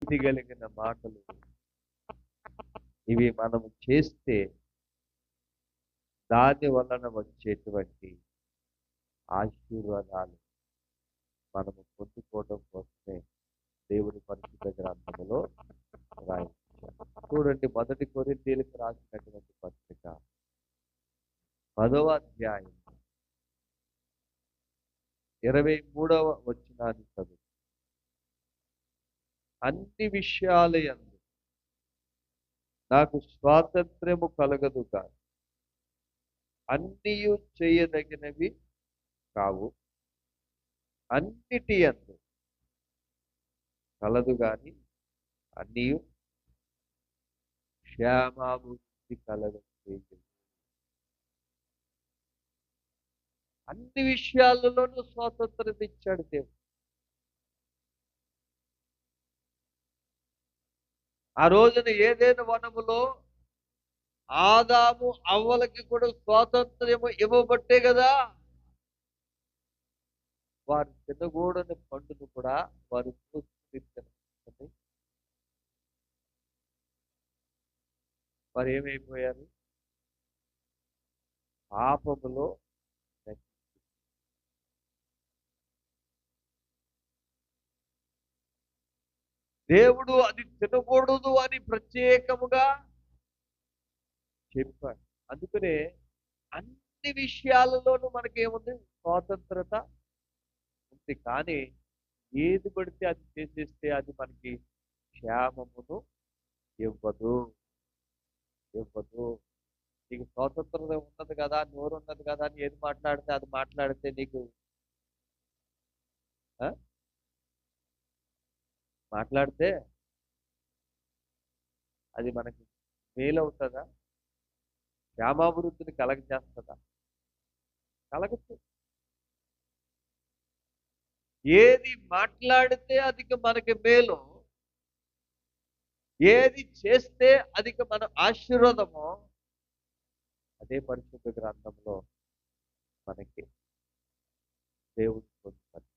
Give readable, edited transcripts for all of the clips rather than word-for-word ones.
నీతి కలిగిన మాటలు ఇవి మనం చేస్తే దాని వలన వచ్చేటువంటి ఆశీర్వాదాలు మనము పొందుకోవడం కోసమే దేవుని పరిశుద్ధ గ్రంథములో రాయించారు. చూడండి, 1 కొరింథీయులకు రాసినటువంటి పత్రిక 10వ అధ్యాయం 23వ వచనాన్ని చదువు. అన్ని విషయాలయందు నాకు స్వాతంత్ర్యము కలగదు కాదు, అన్నియు చేయదగినవి కావు, అన్నిటి యందు కలదు గాని అన్నియు క్షేమాభివృద్ధి కలగదు. అన్ని విషయాలలోనూ స్వాతంత్రత ఇచ్చాడు దేవుడు. ఆ రోజున ఏదైనా వనములో ఆదాము అవ్వలకి కూడా స్వాతంత్ర్యం ఇవ్వబట్టే కదా వారు తినకూడని పండును కూడా వారు చూస్తుంది. వారు ఏమైపోయారు? పాపములో దేవుడు అది తినకూడదు అని ప్రత్యేకముగా చెప్పాడు. అందుకనే అన్ని విషయాలలోనూ మనకేముంది? స్వాతంత్రత ఉంది. కానీ ఏది పడితే అది చేసేస్తే అది మనకి క్షేమమును ఇవ్వదు. నీకు స్వాతంత్రత ఉన్నది కదా, నోరు ఉన్నది కదా అని ఏది మాట్లాడితే అది మాట్లాడితే నీకు మాట్లాడితే అది మనకి మేలవుతుందా? క్షేమాభివృద్ధిని కలగజేస్తుందా? కలగచ్చు. ఏది మాట్లాడితే అది మనకి మేలు, ఏది చేస్తే అది మన ఆశీర్వాదమో అదే పరిశుద్ధ గ్రంథంలో మనకి దేవుడు పొందుతాడు.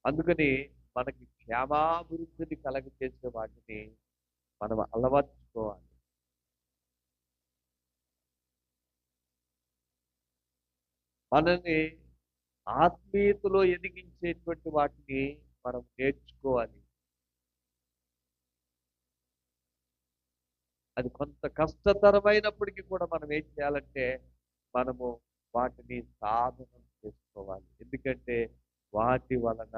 అందుకని మనకి క్షేమాభివృద్ధిని కలగజేసే వాటిని మనం అలవర్చుకోవాలి. మనల్ని ఆత్మీయతలో ఎదిగించేటువంటి వాటిని మనం నేర్చుకోవాలి. అది కొంత కష్టతరమైనప్పటికీ కూడా మనం ఏం చేయాలంటే మనము వాటిని సాధనం చేసుకోవాలి. ఎందుకంటే వాటి వలన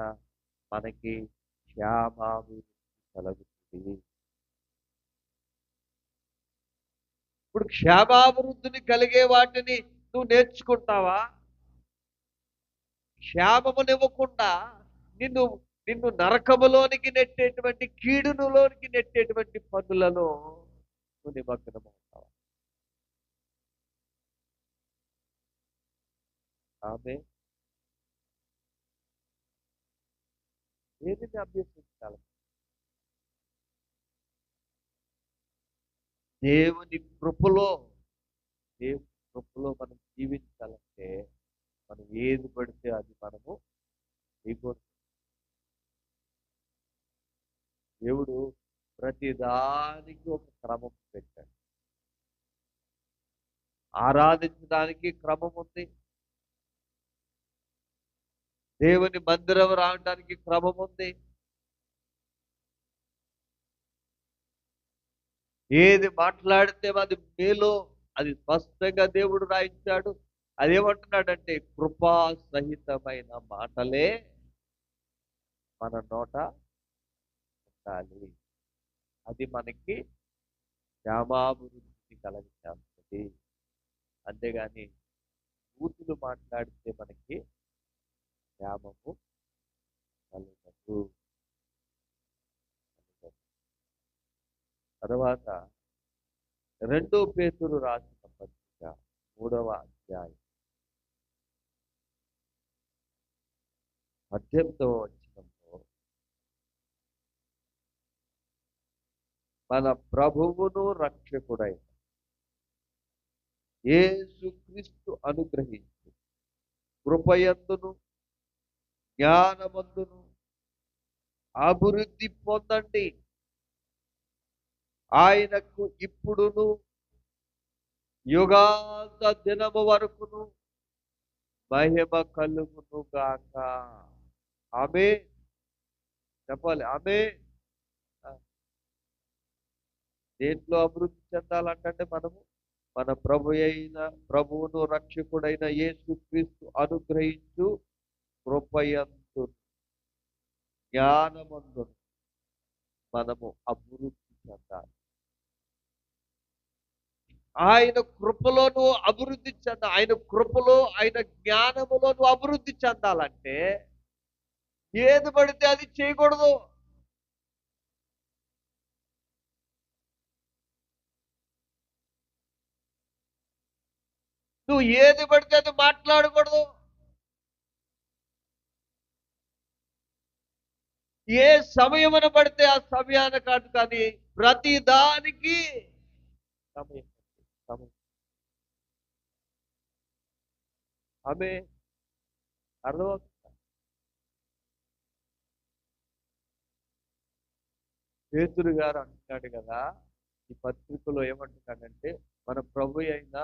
మనకి క్షేమాభివృద్ధి కలుగుతుంది. ఇప్పుడు క్షేమాభివృద్ధిని కలిగే వాటిని నువ్వు నేర్చుకుంటావా? క్షేమమునివ్వకుండా నిన్ను నరకములోనికి నెట్టేటువంటి, కీడునులోనికి నెట్టేటువంటి పనులను నువ్వు నిమగ్నమవుతావా? ఆమె ఏది అభ్యసించాలి? దేవుని కృపలో మనం జీవించాలంటే మనం ఏది పడితే అది మనము చేయకూడదు. దేవుడు ప్రతిదానికి ఒక క్రమం పెట్టాడు. ఆరాధించడానికి క్రమం ఉంది, దేవుని మందిరం రావడానికి క్రమం ఉంది. ఏది మాట్లాడితే అది మేలో అది స్పష్టంగా దేవుడు రాయించాడు. అదేమంటున్నాడంటే కృపా సహితమైన మాటలే మన నోట ఉండాలి. అది మనకి క్షేమాభివృద్ధిని కలగజేస్తుంది. అంతేగాని బూతులు మాట్లాడితే మనకి క్షేమము కలగదు. తర్వాత 2 పేతురు రాసిన పత్రిక 3వ అధ్యాయం 18వ వచనంలో మన ప్రభువును రక్షకుడైన యేసుక్రీస్తు అనుగ్రహించి కృపయందును జ్ఞానమందును అభివృద్ధి పొందండి. ఆయనకు ఇప్పుడును యుగాంత దినము వరకును మహిమ కలుగును గాక. ఆమేన్. చెప్పాలి ఆమేన్. దేంట్లో అభివృద్ధి చెందాలంటే మనము మన ప్రభువును రక్షకుడైన యేసుక్రీస్తు అనుగ్రహించు కృపయందు జ్ఞానమందును మనము అభివృద్ధి చెందాలి. ఆయన కృపలోను అభివృద్ధి చెందాలి. ఆయన కృపలో, ఆయన జ్ఞానములోను అభివృద్ధి చెందాలంటే ఏది పడితే అది చేయకూడదు. నువ్వు ఏది పడితే అది మాట్లాడకూడదు. ఏ సమయమున పడితే ఆ సమయాన్ని కాదు, కానీ ప్రతి దానికి సమయం సమయం. ఆమె అర్థమవుతుంది. పేతురు గారు అంటున్నాడు కదా, ఈ పత్రికలో ఏమంటున్నాడంటే, మన ప్రభు అయిన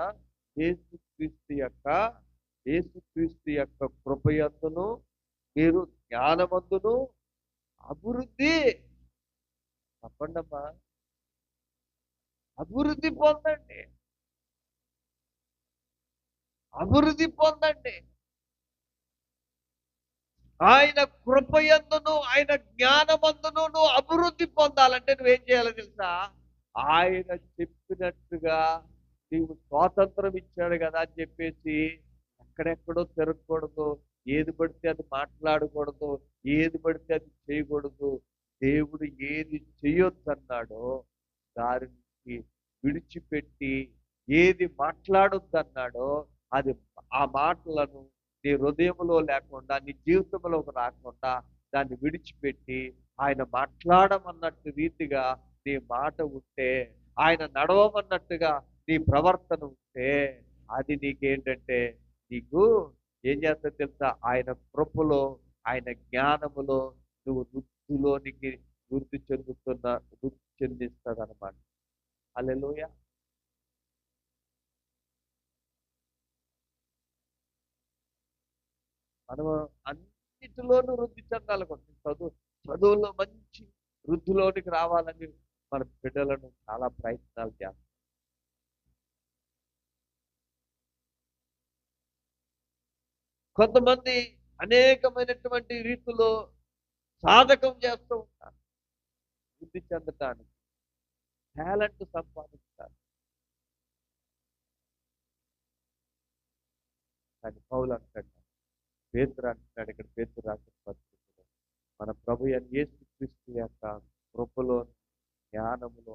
యేసుక్రీస్తు యొక్క కృపయందును మీరు జ్ఞానమందును అభివృద్ధి తప్పండమ్మా, అభివృద్ధి పొందండి. అభివృద్ధి పొందండి. ఆయన కృపయందును ఆయన జ్ఞానమందును నువ్వు అభివృద్ధి పొందాలంటే నువ్వేం చేయాలో తెలుసా? ఆయన చెప్పినట్టుగా నీవు స్వాతంత్రం ఇచ్చాడు కదా అని చెప్పేసి ఎక్కడెక్కడో తిరగకూడదు, ఏది పడితే అది మాట్లాడకూడదు, ఏది పడితే అది చేయకూడదు. దేవుడు ఏది చేయొద్దన్నాడో దానికి విడిచిపెట్టి, ఏది మాట్లాడొద్దన్నాడో అది ఆ మాటలను నీ హృదయంలో లేకుండా, నీ జీవితంలోకి రాకుండా దాన్ని విడిచిపెట్టి, ఆయన మాట్లాడమన్నట్టు రీతిగా నీ మాట ఉంటే, ఆయన నడవమన్నట్టుగా నీ ప్రవర్తన ఉంటే, అది నీకేంటంటే నీకు ఏం చేస్తా తెలుసా? ఆయన కృపలో, ఆయన జ్ఞానములో నువ్వు వృద్ధిలోనికి వృద్ధి చెందిస్తుంది అనమాట. హల్లెలూయా. మనం అన్నిటిలోనూ వృద్ధి చెందాలనుకుంటుంది. చదువులో మంచి వృద్ధిలోనికి రావాలని మన బిడ్డలను చాలా ప్రయత్నాలు చేస్తాం. కొంతమంది అనేకమైనటువంటి రీతిలో సాధకం చేస్తూ ఉంటారు వృద్ధి చెందటానికి, టాలెంట్ సంపాదించాలి. కానీ పౌలు అంటాడు, పేతురు అంటున్నాడు ఇక్కడ, పేతురు రాసిన పత్రికలో, మన ప్రభు అయిన యేసుక్రీస్తు యొక్క కృపలో జ్ఞానములో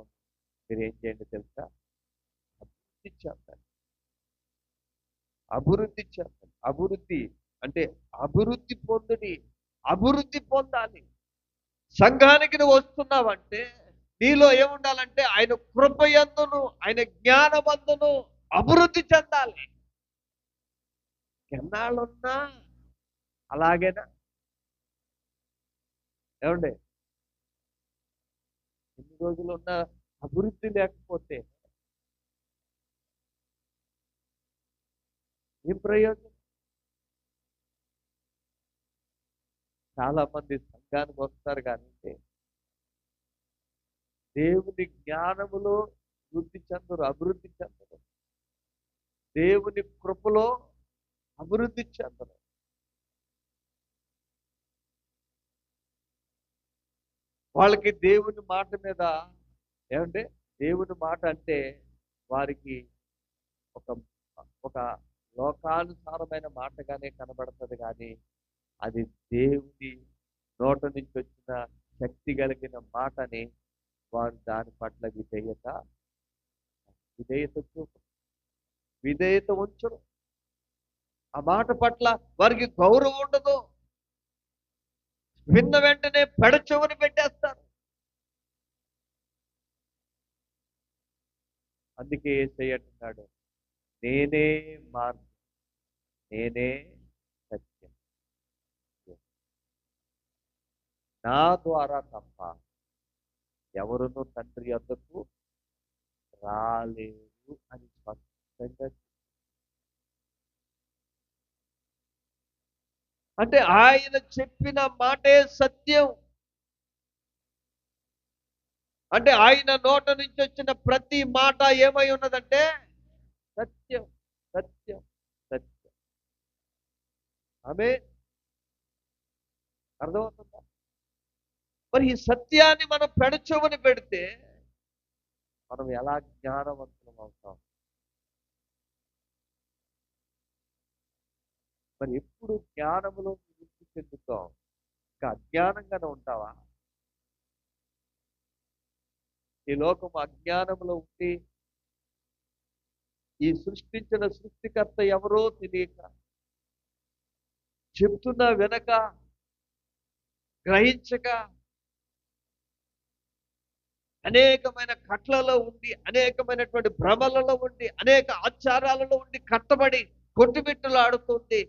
మీరు ఏం చేయండి తెలుసా? అభివృద్ధి చెందాలి. అభివృద్ధి చెందాలి. అభివృద్ధి అంటే అభివృద్ధి పొందుని, అభివృద్ధి పొందాలి. సంఘానికి నువ్వు వస్తున్నావంటే నీలో ఏముండాలంటే ఆయన కృపయందును ఆయన జ్ఞానమందును అభివృద్ధి చెందాలి. ఎన్నాళ్ళున్నా అలాగేనా? ఏమండి, ఎన్ని రోజులు ఉన్నా అభివృద్ధి లేకపోతే ఏం ప్రయోజనం? చాలా మంది సంఘానికి వస్తారు కానీ దేవుని జ్ఞానములో వృద్ధి చెందరు, అభివృద్ధి చెందరు. దేవుని కృపలో అభివృద్ధి చెందరు. వాళ్ళకి దేవుని మాట మీద ఏమంటే, దేవుని మాట అంటే వారికి ఒక ఒక లోకానుసారమైన మాటగానే కనబడుతుంది, కానీ అది దేవుని నోట నుంచి వచ్చిన శక్తి కలిగిన మాటని వారు దాని పట్ల విధేయత ఉంచరు. ఆ మాట పట్ల వారికి గౌరవం ఉండదు. విన్న వెంటనే పెడచెవిని పెట్టేస్తారు. అందుకే యేసయ్య అంటున్నాడు, నేనే మార్గం, నేనే సత్యం. నా ద్వారా తప్ప ఎవరునూ తండ్రి యొద్దకు రాలేరు అని స్పష్టంగా. అంటే ఆయన చెప్పిన మాటే సత్యం. అంటే ఆయన నోట నుంచి వచ్చిన ప్రతి మాట ఏమై ఉన్నదంటే సత్యం, సత్యం, సత్యం. ఆమె అర్థమవుతుందా? మరి ఈ సత్యాన్ని మనం పెడచెవిన పెడితే మనం ఎలా జ్ఞానవంతులం అవుతాం? మరి ఎప్పుడు జ్ఞానములో వృద్ధి చెందుతాం? ఇంకా అజ్ఞానంగానే ఉంటావా? ఈ లోకం అజ్ఞానంలో ఉండి ఈ సృష్టించిన సృష్టికర్త ఎవరో తెలియక, చెప్తున్నా వినక, గ్రహించక, అనేకమైన కట్లలో ఉండి, అనేకమైనటువంటి భ్రమలలో ఉండి, అనేక ఆచారాలలో ఉండి కట్టబడి కొట్టుమిట్టులాడుతుంది.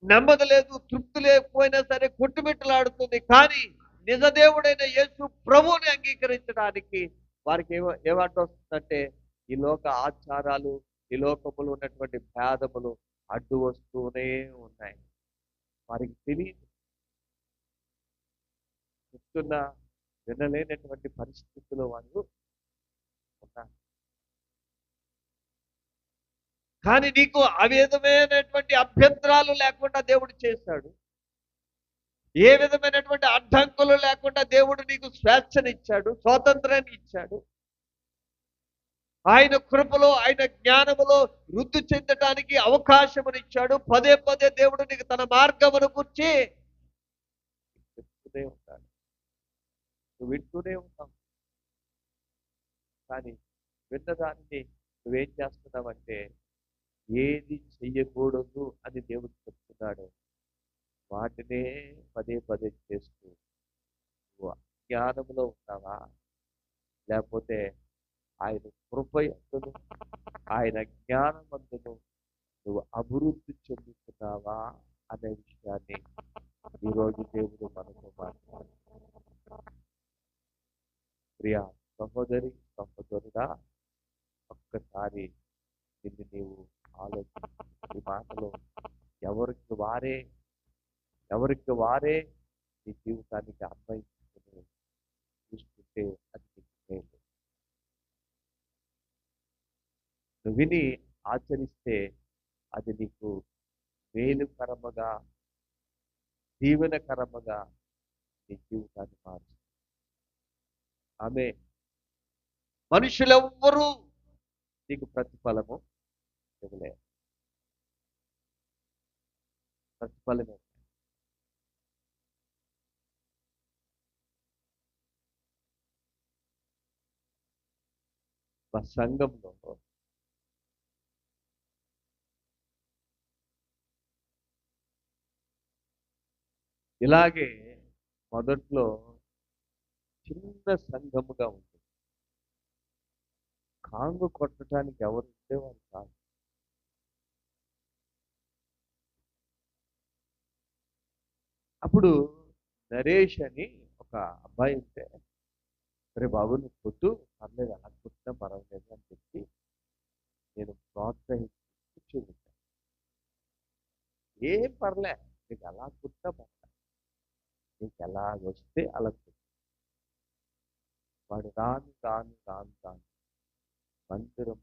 నెమ్మది లేదు, తృప్తి లేకపోయినా సరే కొట్టుమిట్టులాడుతుంది. కానీ నిజదేవుడైన యేసు ప్రభువుని అంగీకరించడానికి వారికి ఏమంట వస్తుందంటే ఈ లోక ఆచారాలు, ఈ లోకములు ఉన్నటువంటి భేదములు అడ్డు వస్తూనే ఉన్నాయి. వారికి తెలియదు, చెప్తున్నా వినలేనటువంటి పరిస్థితుల్లో వాళ్ళు ఉన్నారు. కానీ నీకు అవిధమైనటువంటి అభ్యంతరాలు లేకుండా దేవుడు చేశాడు. ఏ విధమైనటువంటి అడ్డంకులు లేకుండా దేవుడు నీకు స్వేచ్ఛనిచ్చాడు, స్వాతంత్రాన్ని ఇచ్చాడు. ఆయన కృపలో, ఆయన జ్ఞానములో వృద్ధి చెందటానికి అవకాశమునిచ్చాడు. పదే పదే దేవుడు నీకు తన మార్గమును గురించి చెప్తూనే ఉంటాడు, నువ్వు వింటూనే ఉంటావు. కానీ విన్నదాన్ని నువ్వేం చేస్తున్నావంటే ఏది చెయ్యకూడదు అని దేవుడు చెప్తున్నాడు, వాటినే పదే పదే చేస్తూ నువ్వు జ్ఞానంలో ఉన్నావా, లేకపోతే ఆయన కృపయందును ఆయన జ్ఞానమందును నువ్వు అభివృద్ధి చెందుతున్నావా అనే విషయాన్ని ఈరోజు దేవుడు మనతో మాట్లాడుతున్నాడు. ప్రియా సహోదరి, సహోదరుడా, ఒక్కసారి దీన్ని నీవు ఆలోచించు. ఈ మాటలు ఎవరికి వారే నీ జీవితానికి అన్వయించుకుని చూసుకుంటే అది నీకు మేలు. నువ్వు విని ఆచరిస్తే అది నీకు మేలుకరముగా, దీవెనకరముగా నీ జీవితాన్ని మారుస్తుంది. ఆమె మనుషులెవ్వరూ నీకు ప్రతిఫలము ఇవ్వలేరు. ప్రతిఫలమే మా సంఘంలో ఇలాగే మొదట్లో చిన్న సంఘముగా ఉంది. కాంగు కొట్టడానికి ఎవరు ఉండేవారు కాదు. అప్పుడు నరేష్ అని ఒక అబ్బాయి ఉంటే, సరే బాబు నువ్వు కొట్టు, పర్లేదు, అలా కొట్టినా పర్వాలేదు అని చెప్పి నేను ప్రోత్సహించి కూర్చోబెట్టాను. ఏం పర్లే, నీకు అలా కొట్టినా పర్లే, నీకు ఎలా వస్తే అలా కొట్టు. వాడు రాను మందిరం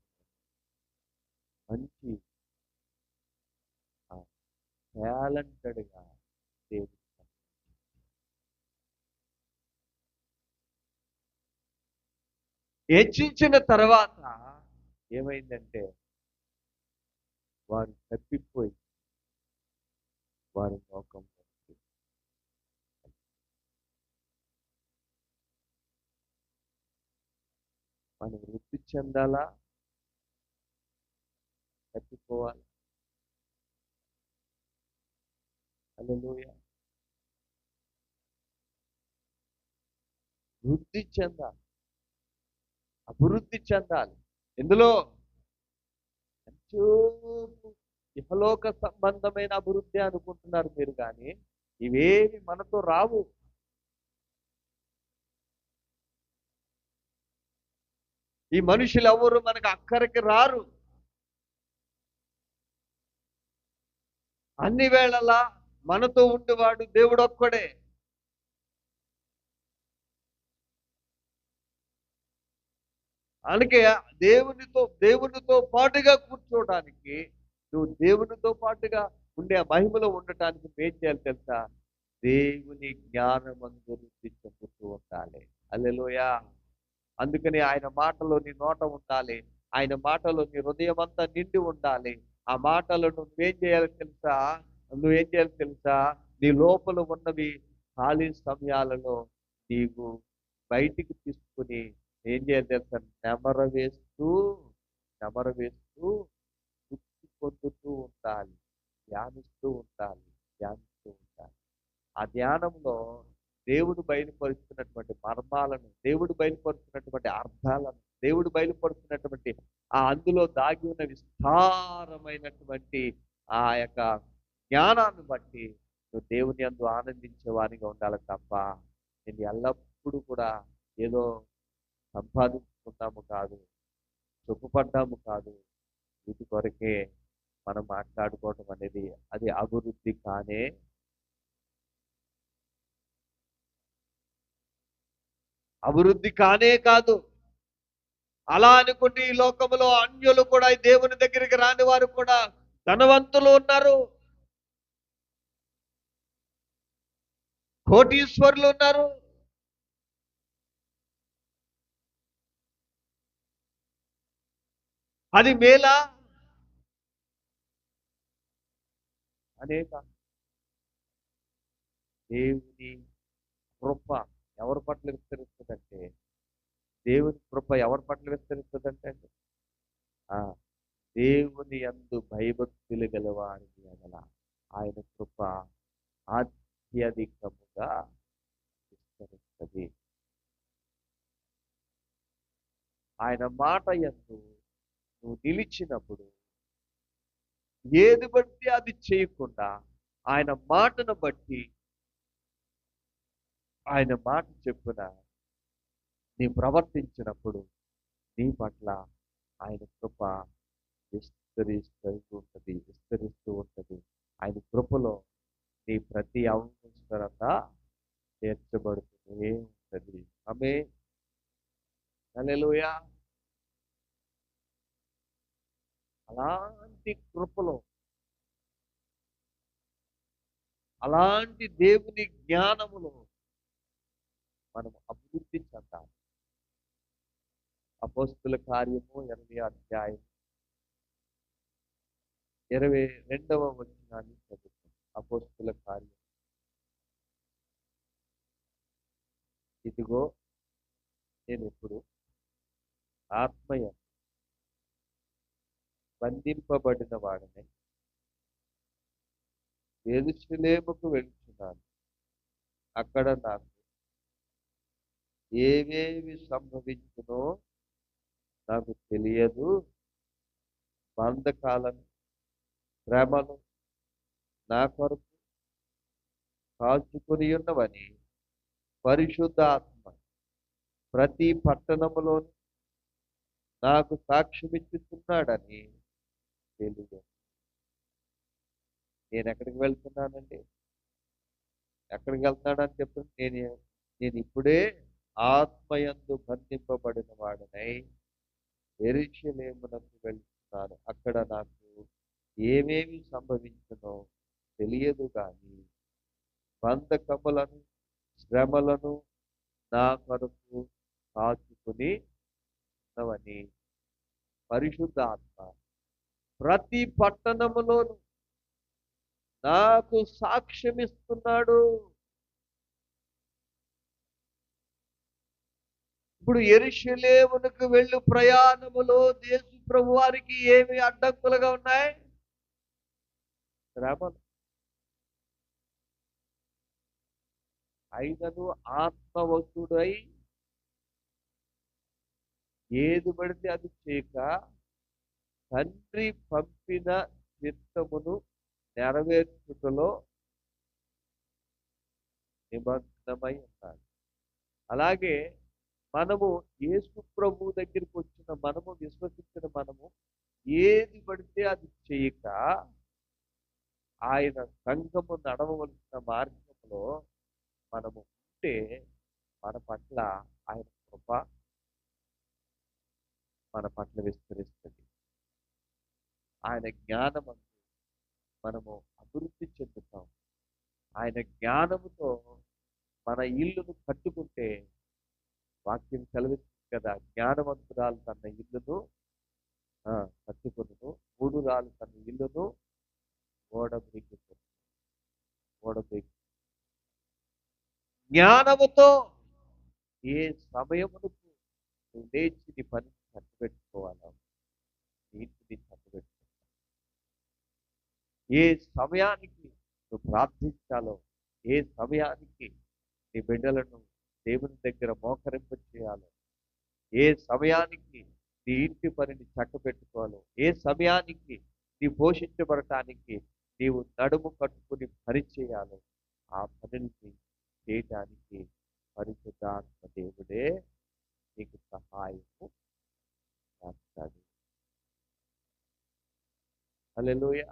మంచి టాలెంటెడ్గా దేవుడు హెచ్చించిన తర్వాత ఏమైందంటే వారు తప్పిపోయి వారి లోకం మనం వృద్ధి చెందాలా, తప్పిపోవాలి? హల్లెలూయా. వృద్ధి చెందాలి, అభివృద్ధి చెందాలి. ఎందులో ఎంతో ఇహలోక సంబంధమైన అభివృద్ధి అనుకుంటున్నారు మీరు, కానీ ఇవేవి మనతో రావు. ఈ మనుషులు ఎవరు మనకు అక్కడికి రారు. అన్ని వేళలా మనతో ఉండేవాడు దేవుడు ఒక్కడే. అందుకే దేవునితో పాటుగా కూర్చోవడానికి, నువ్వు దేవునితో పాటుగా ఉండే ఆ మహిమలో ఉండటానికి ఏం చేయాలి తెలుసా? దేవుని జ్ఞానమందు రుచి చెందుతూ ఉండాలి. హల్లెలూయా. అందుకని ఆయన మాటలో నీ నోట ఉండాలి. ఆయన మాటలో నీ హృదయం అంతా నిండి ఉండాలి. ఆ మాటలు నువ్వేం చేయాలి తెలుసా? నీ లోపల ఉన్నవి ఖాళీ సమయాలలో నీవు బయటికి తీసుకుని ఏం చేయాలి తెలుసా? నెమరు వేస్తూ తృప్తి పొందుతూ ఉండాలి. ధ్యానిస్తూ ఉండాలి. ఆ ధ్యానంలో దేవుడు బయలుపరుస్తున్నటువంటి మర్మాలను, దేవుడు బయలుపరుస్తున్నటువంటి అర్థాలను, దేవుడు బయలుపరుస్తున్నటువంటి ఆ అందులో దాగి ఉన్న విస్తారమైనటువంటి ఆ యొక్క జ్ఞానాన్ని బట్టి నువ్వు దేవుని యందు ఆనందించే వానిగా ఉండాలి తప్ప, నేను ఎల్లప్పుడూ కూడా ఏదో సంపాదించుకుంటాము కాదు, చొప్పుపడ్డాము కాదు, వీటి కొరకే మనం మాట్లాడుకోవటం అనేది అది అభివృద్ధి కానే కాదు. అలా అనుకుంటే ఈ లోకంలో అన్యులు కూడా ఈ దేవుని దగ్గరికి రాని వారు కూడా ధనవంతులు ఉన్నారు, కోటీశ్వరులు ఉన్నారు. అది మేలా? అనేక దేవుని కృప ఎవరి పట్ల విస్తరిస్తుందంటే, దేవుని కృప ఎవరి పట్ల విస్తరిస్తుందంటే ఆ దేవుని యందు భయభక్తులు గలవారికి ఎడల ఆయన కృప అత్యధికముగా విస్తరిస్తుంది. ఆయన మాట యందు నువ్వు నిలిచినప్పుడు ఏది బట్టి అది చేయకుండా ఆయన మాటను బట్టి, ఆయన మాట చెప్పున నీ ప్రవర్తించినప్పుడు నీ పట్ల ఆయన కృప విస్తరిస్తూ ఉంటది. ఆయన కృపలో నీ ప్రతి అవసరత తీర్చబడుతూనే ఉంటది. ఆమేన్. హల్లెలూయా. అలాంటి కృపలో, అలాంటి దేవుని జ్ఞానములో మనం అభివృద్ధి చెందాలి. అపోస్తుల కార్యము 8వ అధ్యాయం 22వ వచనాన్ని చదువుతాం. అపోస్తుల కార్యం. ఇదిగో నేను ఇప్పుడు ఆత్మయ బంధింపబడిన వాడిని యెరూషలేముకు వెళ్తున్నాను. అక్కడ నాకు ఏవేవి సంభవించునో నాకు తెలియదు. బంధకాలను, శ్రమలు నా కొరకు కాచుకొని ఉన్నవని పరిశుద్ధాత్మ ప్రతి పట్టణములో నాకు సాక్ష్యమిచ్చుతున్నాడని తెలియదు. నేను ఎక్కడికి వెళ్తున్నానండి? ఎక్కడికి వెళ్తున్నాడని చెప్పి నేను ఇప్పుడే ఆత్మయందు బంధింపబడిన వాడినై యెరూషలేమునకు వెళ్తున్నాను. అక్కడ నాకు ఏమేమి సంభవించునో తెలియదు కానీ బంధకములను, శ్రమలను నా కొరకు కాచుకుని ఉన్నవని పరిశుద్ధాత్మ ప్రతి పట్టణములోను నాకు సాక్ష్యమిస్తున్నాడు. ఇప్పుడు యెరూషలేమునకు వెళ్ళు ప్రయాణములో యేసు ప్రభు వారికి ఏమి అడ్డంకులుగా ఉన్నాయి? శ్రమలు. అయినను ఆత్మవశుడై ఏది పడితే అది చేయక తండ్రి పంపిన చిత్తమును నెరవేర్చుటలో నిమగ్నమై ఉన్నాడు. అలాగే మనము యేసు ప్రభు దగ్గరికి వచ్చిన మనము, విశ్వసించిన మనము ఏది పడితే అది చేయక ఆయన సంఘము నడవవలసిన మార్గంలో మనము ఉంటే మన పట్ల ఆయన కృప మన పట్ల విస్తరిస్తుంది. ఆయన జ్ఞానం మనము అభివృద్ధి చెందుతాం. ఆయన జ్ఞానముతో మన ఇల్లును కట్టుకుంటే, వాక్యం సెలవిస్తుంది కదా, జ్ఞానవంతురాలు తన ఇల్లును కట్టుకును, మూడురాలు తన ఇల్లును ఓడబెక్కి. జ్ఞానముతో ఏ సమయమునకు నువ్వు లేచి నీ పని చక్కబెట్టుకోవాలా, నీ ఇంటిని చక్కబెట్టుకోవాలి. ఏ సమయానికి నువ్వు ప్రార్థించాలో, ఏ సమయానికి నీ బిడ్డలను దేవుని దగ్గర మోకరింప చేయాలో, ఏ సమయానికి నీ ఇంటి పనిని చక్కబెట్టుకోవాలో, ఏ సమయానికి నీ పోషించబడటానికి నీవు నడుము కట్టుకుని పని చేయాలో, ఆ పనిని చేయటానికి పరిశుద్ధాత్మ దేవుడే నీకు సహాయము చేస్తాడు. హల్లెలూయా,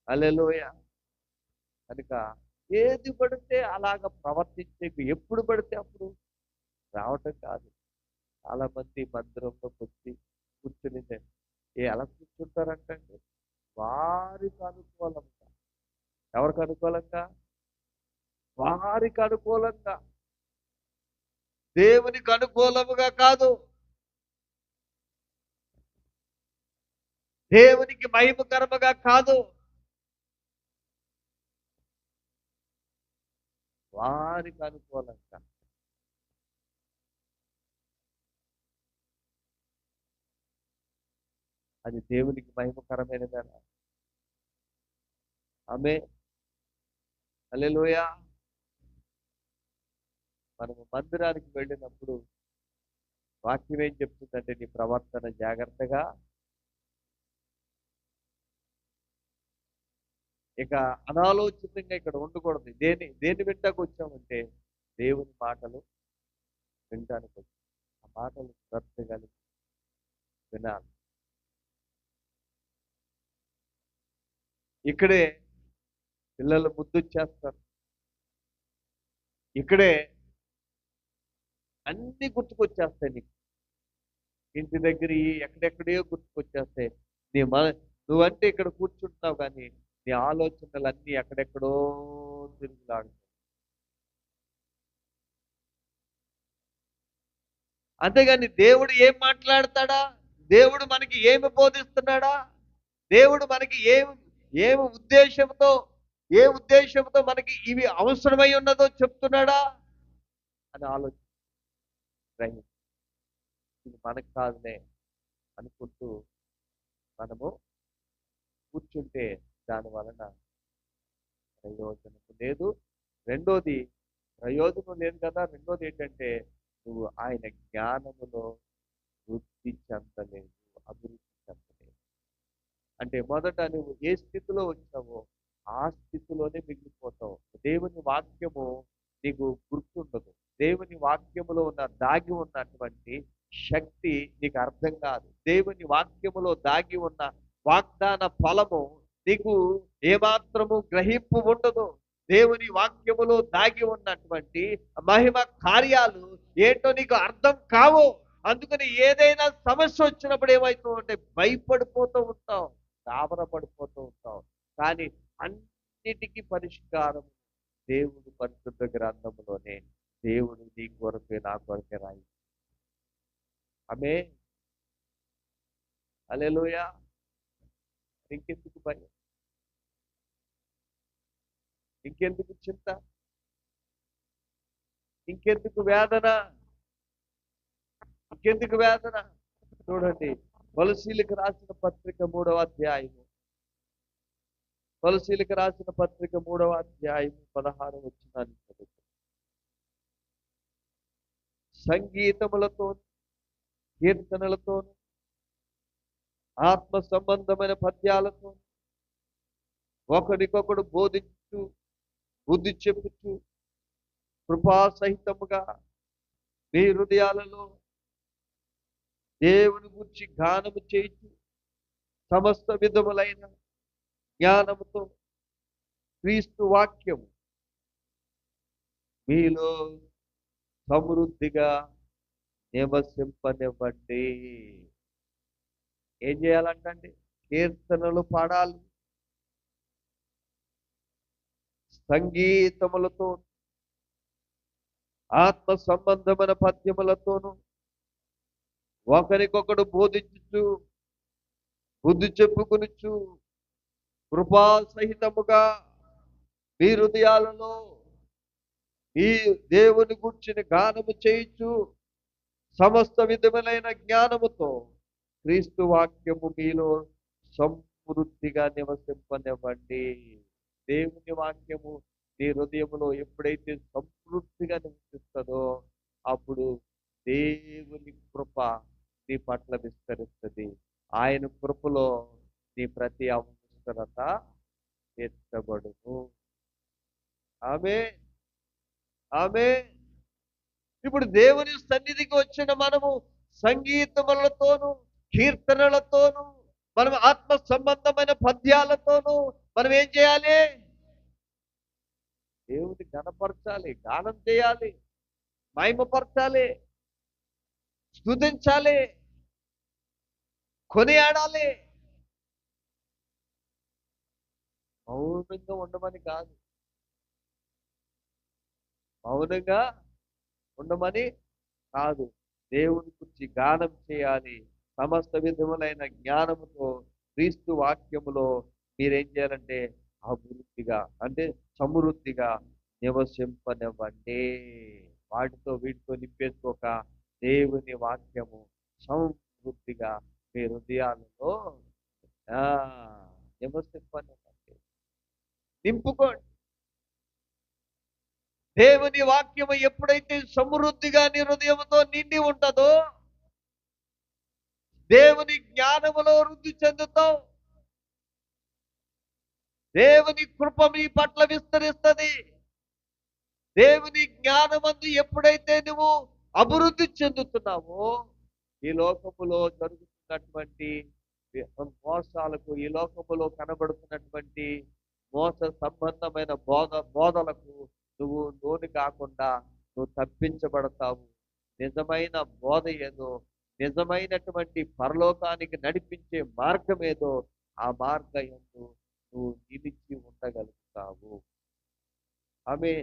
హల్లెలూయా. కనుక ఏది పడితే అలాగ ప్రవర్తించే, ఎప్పుడు పడితే అప్పుడు రావటం కాదు. చాలా మంది మందిరంలోకి వచ్చి కూర్చుని ఎలా కూర్చుంటారంటే వారికి అనుకూలంగా. ఎవరికి అనుకూలంగా? వారికి అనుకూలంగా, దేవునికి అనుకూలముగా కాదు. దేవునికి మహిమకరముగా కాదు, వారికి అనుకూలంగా. అది దేవునికి మహిమకరమైనదేనా? ఆమేన్, హల్లెలూయా. మనము మందిరానికి వెళ్ళినప్పుడు వాక్యం ఏం చెప్తుందంటే, నీ ప్రవర్తన జాగ్రత్తగా, ఇక అనాలోచితంగా ఇక్కడ ఉండకూడదు. దేని వింటాకు వచ్చామంటే దేవుని మాటలు వినడానికి వచ్చాం. ఆ మాటలు శ్రద్ధగా వినాలి. ఇక్కడే పిల్లలు ముద్దొచ్చేస్తారు, ఇక్కడే అన్ని గుర్తుకొచ్చేస్తాయి నీకు. ఇంటి దగ్గర ఎక్కడెక్కడో గుర్తుకొచ్చేస్తాయి. నువ్వంటే ఇక్కడ కూర్చుంటున్నావు, కానీ నీ ఆలోచనలు అన్నీ ఎక్కడెక్కడో తిరుగులాడు. అంతేగాని దేవుడు ఏం మాట్లాడతాడా, దేవుడు మనకి ఏమి బోధిస్తున్నాడా, దేవుడు మనకి ఏమి ఉద్దేశంతో మనకి ఇవి అవసరమై ఉన్నదో చెప్తున్నాడా అని ఆలోచన. ఇది మనకు కాదులే అనుకుంటూ మనము కూర్చుంటే దాని వలన ప్రయోజనం లేదు. రెండోది ప్రయోజనం లేదు కదా. రెండోది ఏంటంటే, నువ్వు ఆయన జ్ఞానములో వృద్ధి చెందలేదు, అభివృద్ధి చెందలేదు. అంటే మొదట నువ్వు ఏ స్థితిలో వచ్చావో ఆ స్థితిలోనే మిగిలిపోతావు. దేవుని వాక్యము నీకు గుర్తుండదు. దేవుని వాక్యములో దాగి ఉన్నటువంటి శక్తి నీకు అర్థం కాదు. దేవుని వాక్యములో దాగి ఉన్న వాగ్దాన ఫలము నీకు ఏమాత్రము గ్రహింపు ఉండదు. దేవుని వాక్యములో దాగి ఉన్నటువంటి మహిమ కార్యాలు ఏంటో నీకు అర్థం కావు. అందుకని ఏదైనా సమస్య వచ్చినప్పుడు ఏమవుతావు అంటే భయపడిపోతూ ఉంటావు, గాబరపడిపోతూ ఉంటావు. కానీ అన్నిటికీ పరిష్కారం దేవుడు పరిశుద్ధ గ్రంథములోనే దేవుడు నీ కొరకే నా కొరకే రాయి. ఆమేన్, హల్లెలూయా. ఇంకెందుకు భయం, ఇంకెందుకు చింత, ఇంకెందుకు వేదన, ఇంకెందుకు వేదన? చూడండి, కొలసీలకు రాసిన పత్రిక 3వ అధ్యాయము, కొలసీలకు రాసిన పత్రిక 3వ అధ్యాయము 16వ వచనాన్ని చదువుతాం. సంగీతములతో, కీర్తనలతో, ఆత్మ సంబంధమైన పద్యాలతో ఒకరికొకడు బోధించు, బుద్ధి చెప్పుచు కృపాసహితముగా మీ హృదయాలలో దేవుని గురించి గానము చేయించు సమస్త విధములైన జ్ఞానముతో క్రీస్తు వాక్యము మీలో సమృద్ధిగా నివసింపనివ్వండి. ఏం చేయాలంటండి? కీర్తనలు పాడాలి, సంగీతములతో, ఆత్మ సంబంధమైన పద్యములతోనూ ఒకరికొకడు బోధించుచు బుద్ధి చెప్పుకొనుచు కృపా సహితముగా మీ హృదయాలలో ఈ దేవుని గూర్చిన గానము చేయించు సమస్త విధములైన జ్ఞానముతో క్రీస్తు వాక్యము మీలో సమృద్ధిగా నివసింపనివ్వండి. దేవుని వాక్యము నీ హృదయంలో ఎప్పుడైతే సమృద్ధిగా నివసిస్తుందో అప్పుడు దేవుని కృప నీ పట్ల విస్తరిస్తుంది. ఆయన కృపలో నీ ప్రతి అవసరత తీర్చబడును. ఆమేన్, ఆమేన్. ఇప్పుడు దేవుని సన్నిధికి వచ్చిన మనము సంగీతములతోనూ కీర్తనలతోనూ మనం ఆత్మ సంబంధమైన పద్యాలతోనూ మనం ఏం చేయాలి? దేవుని గణపరచాలి, గానం చేయాలి, మహిమపరచాలి, స్తుతించాలి, కొనియాడాలి. మౌనంగా ఉండమని కాదు, మౌనంగా ఉండమని కాదు, దేవుని గురించి గానం చేయాలి. సమస్త విధములైన జ్ఞానముతో క్రీస్తు వాక్యములో మీరేం చేయాలంటే అభివృద్ధిగా అంటే సమృద్ధిగా నివసింపనివ్వండి. వాటితో వీటితో నింపేసుకోక దేవుని వాక్యము సమృద్ధిగా మీ హృదయాలలో నివసింపనివ్వండి, నింపుకోండి. దేవుని వాక్యము ఎప్పుడైతే సమృద్ధిగా నీ హృదయంతో నిండి ఉంటుందో దేవుని జ్ఞానములో వృద్ధి చెందుతావు. దేవుని కృప మీ పట్ల విస్తరిస్తుంది. దేవుని జ్ఞానమందు ఎప్పుడైతే నువ్వు అభివృద్ధి చెందుతున్నావో ఈ లోకములో జరుగుతున్నటువంటి మోసాలకు, ఈ లోకములో కనబడుతున్నటువంటి మోస సంబంధమైన బోధలకు నువ్వు లోను కాకుండా నువ్వు తప్పించబడతావు. నిజమైన బోధ ఏదో, నిజమైనటువంటి పరలోకానికి నడిపించే మార్గం ఏదో ఆ మార్గం యందు నువ్వు నిలిచి ఉండగలుగుతావు. ఆమె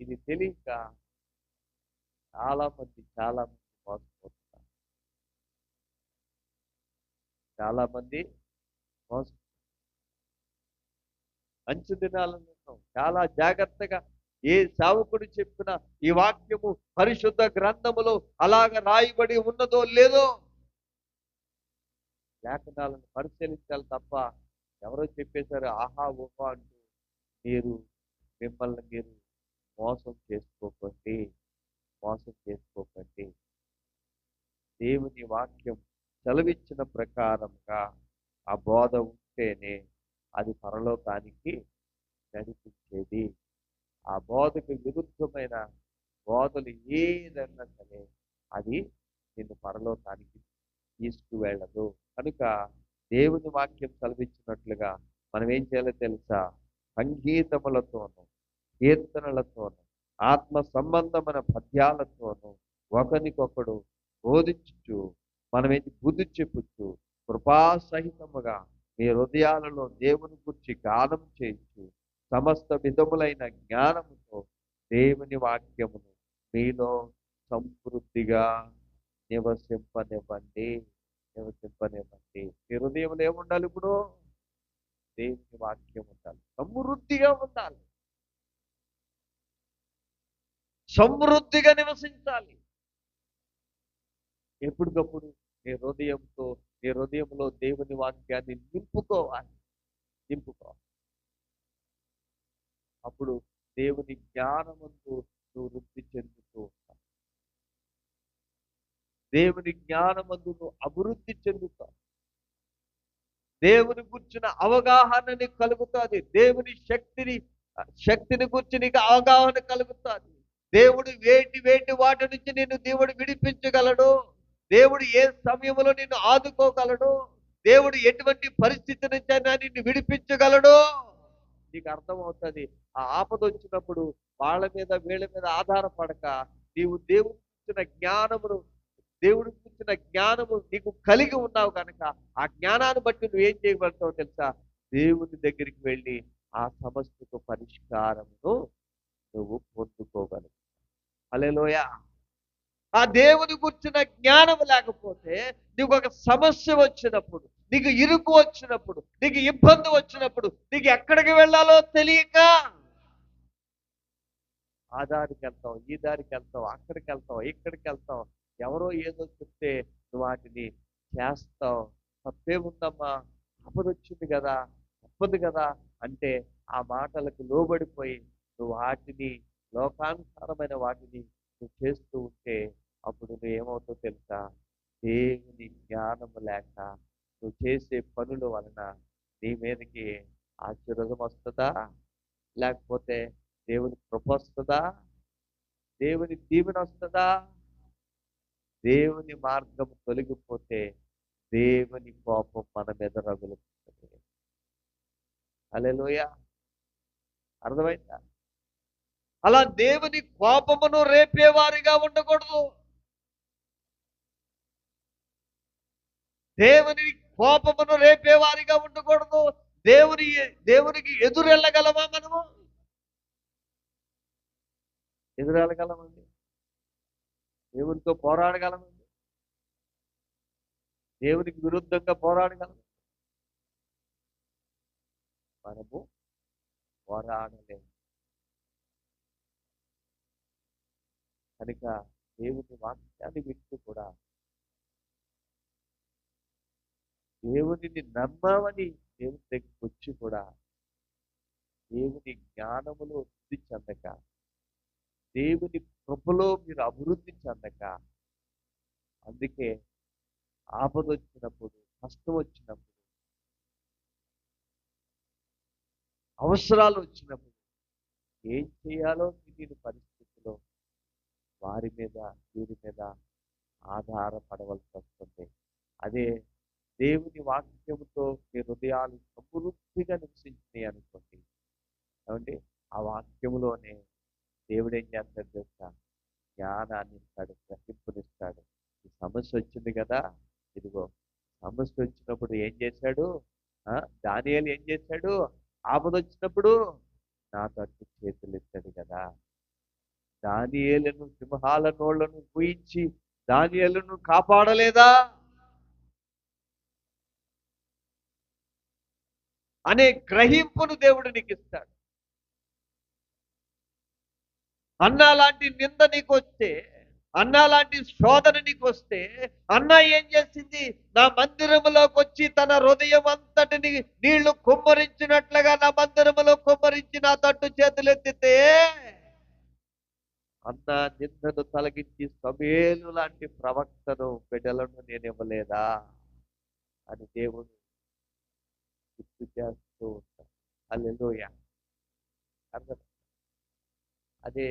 ఇది తెలియక చాలా మంది మోసపోతున్నారు. చాలా మంది మంచి దినాలను చాలా జాగ్రత్తగా ఏ సేవకుడు చెప్పిన ఈ వాక్యము పరిశుద్ధ గ్రంథములో అలాగ రాయబడి ఉన్నదో లేదో లేఖనాలను పరిశీలించాలి తప్ప ఎవరో చెప్పేశారు ఆహా ఊహా అంటూ మిమ్మల్ని మీరు మోసం చేసుకోకండి. దేవుని వాక్యం సెలవిచ్చిన ప్రకారంగా ఆ బోధ ఉంటేనే అది పరలోకానికి నడిపించేది. ఆ బోధకు విరుద్ధమైన బోధలు ఏదన్నా సరే అది నిన్ను పరలోకానికి తీసుకువెళ్ళదు. కనుక దేవుని వాక్యం సెలవిచ్చినట్లుగా మనం ఏం చేయాలో తెలుసా? సంగీతములతోనూ కీర్తనలతోనూ ఆత్మ సంబంధమైన పద్యాలతోనూ ఒకరికొకడు బోధించుచు మనమేంటి బుద్ధి చెప్పుచు కృపాసహితముగా మీ హృదయాలలో దేవుని గురించి గానం చేయించు సమస్త విధములైన జ్ఞానముతో దేవుని వాక్యమును మీలో సమృద్ధిగా నివసింపనివ్వండి. మీ హృదయంలో ఏముండాలి? ఇప్పుడు దేవుని వాక్యం ఉండాలి, సమృద్ధిగా ఉండాలి, సమృద్ధిగా నివసించాలి. ఎప్పటికప్పుడు నీ హృదయంలో దేవుని వాక్యాన్ని నింపుకోవాలి. అప్పుడు దేవుని జ్ఞానమందు నువ్వు వృద్ధి చెందుతూ ఉంటావు. దేవుని జ్ఞానమందు నువ్వు అభివృద్ధి చెందుతావు. దేవుని గుర్చిన అవగాహనని కలుగుతుంది. దేవుని శక్తిని శక్తిని గురించి నీకు అవగాహన కలుగుతుంది. దేవుడు వేటి వేటి వాటి నుంచి దేవుడు విడిపించగలడు. దేవుడు ఏ సమయంలో నిన్ను ఆదుకోగలడు. దేవుడు ఎటువంటి పరిస్థితి నుంచైనా నిన్ను విడిపించగలడు. నీకు అర్థమవుతుంది. ఆ ఆపద వచ్చినప్పుడు వాళ్ళ మీద వీళ్ళ మీద ఆధారపడక నీవు దేవుడికి ఇచ్చిన జ్ఞానము నీకు కలిగి ఉన్నావు కనుక ఆ జ్ఞానాన్ని బట్టి నువ్వేం చేయగలుగుతావు తెలుసా? దేవుని దగ్గరికి వెళ్ళి ఆ సమస్యకు పరిష్కారమును నువ్వు పొందుకోగలవు. హల్లెలూయా. ఆ దేవుని గురించిన జ్ఞానం లేకపోతే నీకు ఒక సమస్య వచ్చినప్పుడు, నీకు ఇరుకు వచ్చినప్పుడు, నీకు ఇబ్బంది వచ్చినప్పుడు, నీకు ఎక్కడికి వెళ్ళాలో తెలియక ఆ దారికి వెళ్తావు, ఈ దారికి వెళ్తావు, అక్కడికి వెళ్తావు, ఇక్కడికి వెళ్తావు. ఎవరో ఏదో చెప్తే నువ్వు వాటిని చేస్తావు. తప్పేముందమ్మా, ఆపద వచ్చింది కదా, తప్పదు కదా అంటే ఆ మాటలకు లోబడిపోయి నువ్వు వాటిని, లోకానుసారమైన వాటిని నువ్వు చేస్తూ ఉంటే అప్పుడు నువ్వు ఏమవుతావు తెలుసా? దేవుని జ్ఞానము లేక నువ్వు చేసే పనుల వలన నీ మీదకి ఆశీర్వాదం వస్తుందా? లేకపోతే దేవుని కృప వస్తుందా? దేవుని దీవెన వస్తుందా? దేవుని మార్గం తొలగిపోతే దేవుని కోపం మన మీద రగులుతుంది. హల్లెలూయా. అర్థమైందా? అలా దేవుని కోపమును రేపేవారిగా ఉండకూడదు. దేవుని కోపమును రేపేవారిగా ఉండకూడదు. దేవునికి ఎదురెళ్ళగలమా మనము? ఎదురెళ్ళగలమండి? దేవునితో పోరాడగలమండి? దేవునికి విరుద్ధంగా పోరాడగలం? మనము పోరాడలేము. కనుక దేవుని వాక్యాన్ని వింటూ కూడా దేవునిని నమ్మామని దేవుని దగ్గరికి వచ్చి కూడా దేవుని జ్ఞానములో వృద్ధి చెందక, దేవుని కృపలో మీరు అభివృద్ధి చెందక, అందుకే ఆపద వచ్చినప్పుడు, కష్టం వచ్చినప్పుడు, అవసరాలు వచ్చినప్పుడు ఏం చేయాలో తెలియని పరిస్థితిలో వారి మీద వీరి మీద ఆధారపడవలసి వస్తుంది. అదే దేవుని వాక్యముతో మీ హృదయాలు సమృద్ధిగా నివసించినాయి అనుకోండి. కాబట్టి ఆ వాక్యములోనే దేవుడు ఏం చేస్తాడు తెలుసా? జ్ఞానాన్ని ఇస్తాడు, గ్రహింపునిస్తాడు. ఈ సమస్య వచ్చింది కదా, ఇదిగో సమస్య వచ్చినప్పుడు ఏం చేశాడు? దానియేలు ఏం చేశాడు? ఆపద వచ్చినప్పుడు నా తట్టు చేతులు ఎత్తాడు కదా. దానియేలును సింహాల నోళ్లను పూయించి దానియేలును కాపాడలేదా అనే గ్రహింపును దేవుడు నీకు ఇస్తాడు. అన్నా లాంటి నింద నీకు వస్తే, అన్నా లాంటి శోధన నీకు వస్తే, అన్న ఏం చేసింది? నా మందిరములోకి వచ్చి తన హృదయం అంతటిని నీళ్లు కుమ్మరించినట్లుగా నా మందిరములో కుమ్మరించి నా తట్టు చేతులెత్తితే అన్న నిందను తొలగించి సమూయేలు లాంటి ప్రవక్తను బిడ్డలను నేను ఇవ్వలేదా అని దేవుడు గుర్తు చేస్తూ ఉంటాడు. హల్లెలూయా. అర్థం? అదే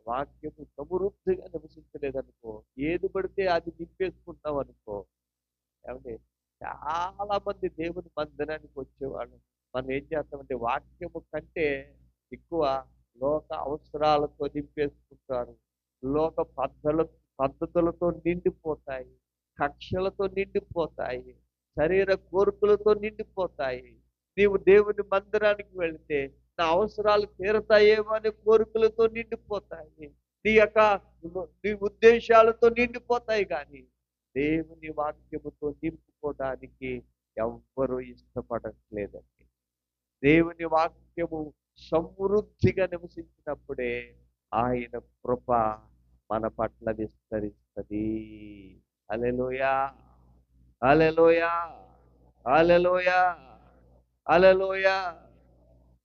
వాక్యము సమృద్ధిగా నివసించలేదనుకో, ఏది పడితే అది నింపేసుకుంటాం అనుకో. ఏమంటే చాలా మంది దేవుని మందిరానికి వచ్చేవాళ్ళు మనం ఏం చేస్తామంటే వాక్యము కంటే ఎక్కువ లోక అవసరాలతో నింపేసుకుంటారు. లోక పద్ధతులతో నిండిపోతాయి, కక్షలతో నిండిపోతాయి, శరీర కోరికలతో నిండిపోతాయి. నీవు దేవుని మందిరానికి వెళితే నా అవసరాలు తీరతాయేమో అనే కోరికలతో నిండిపోతాయి, నీ ఉద్దేశాలతో నిండిపోతాయి. కానీ దేవుని వాక్యముతో నింపుకోవడానికి ఎవ్వరూ ఇష్టపడట్లేదండి. దేవుని వాక్యము సమృద్ధిగా నివసించినప్పుడే ఆయన కృప మన పట్ల విస్తరిస్తుంది. హల్లెలూయా, హల్లెలూయా, హల్లెలూయా, హల్లెలూయా.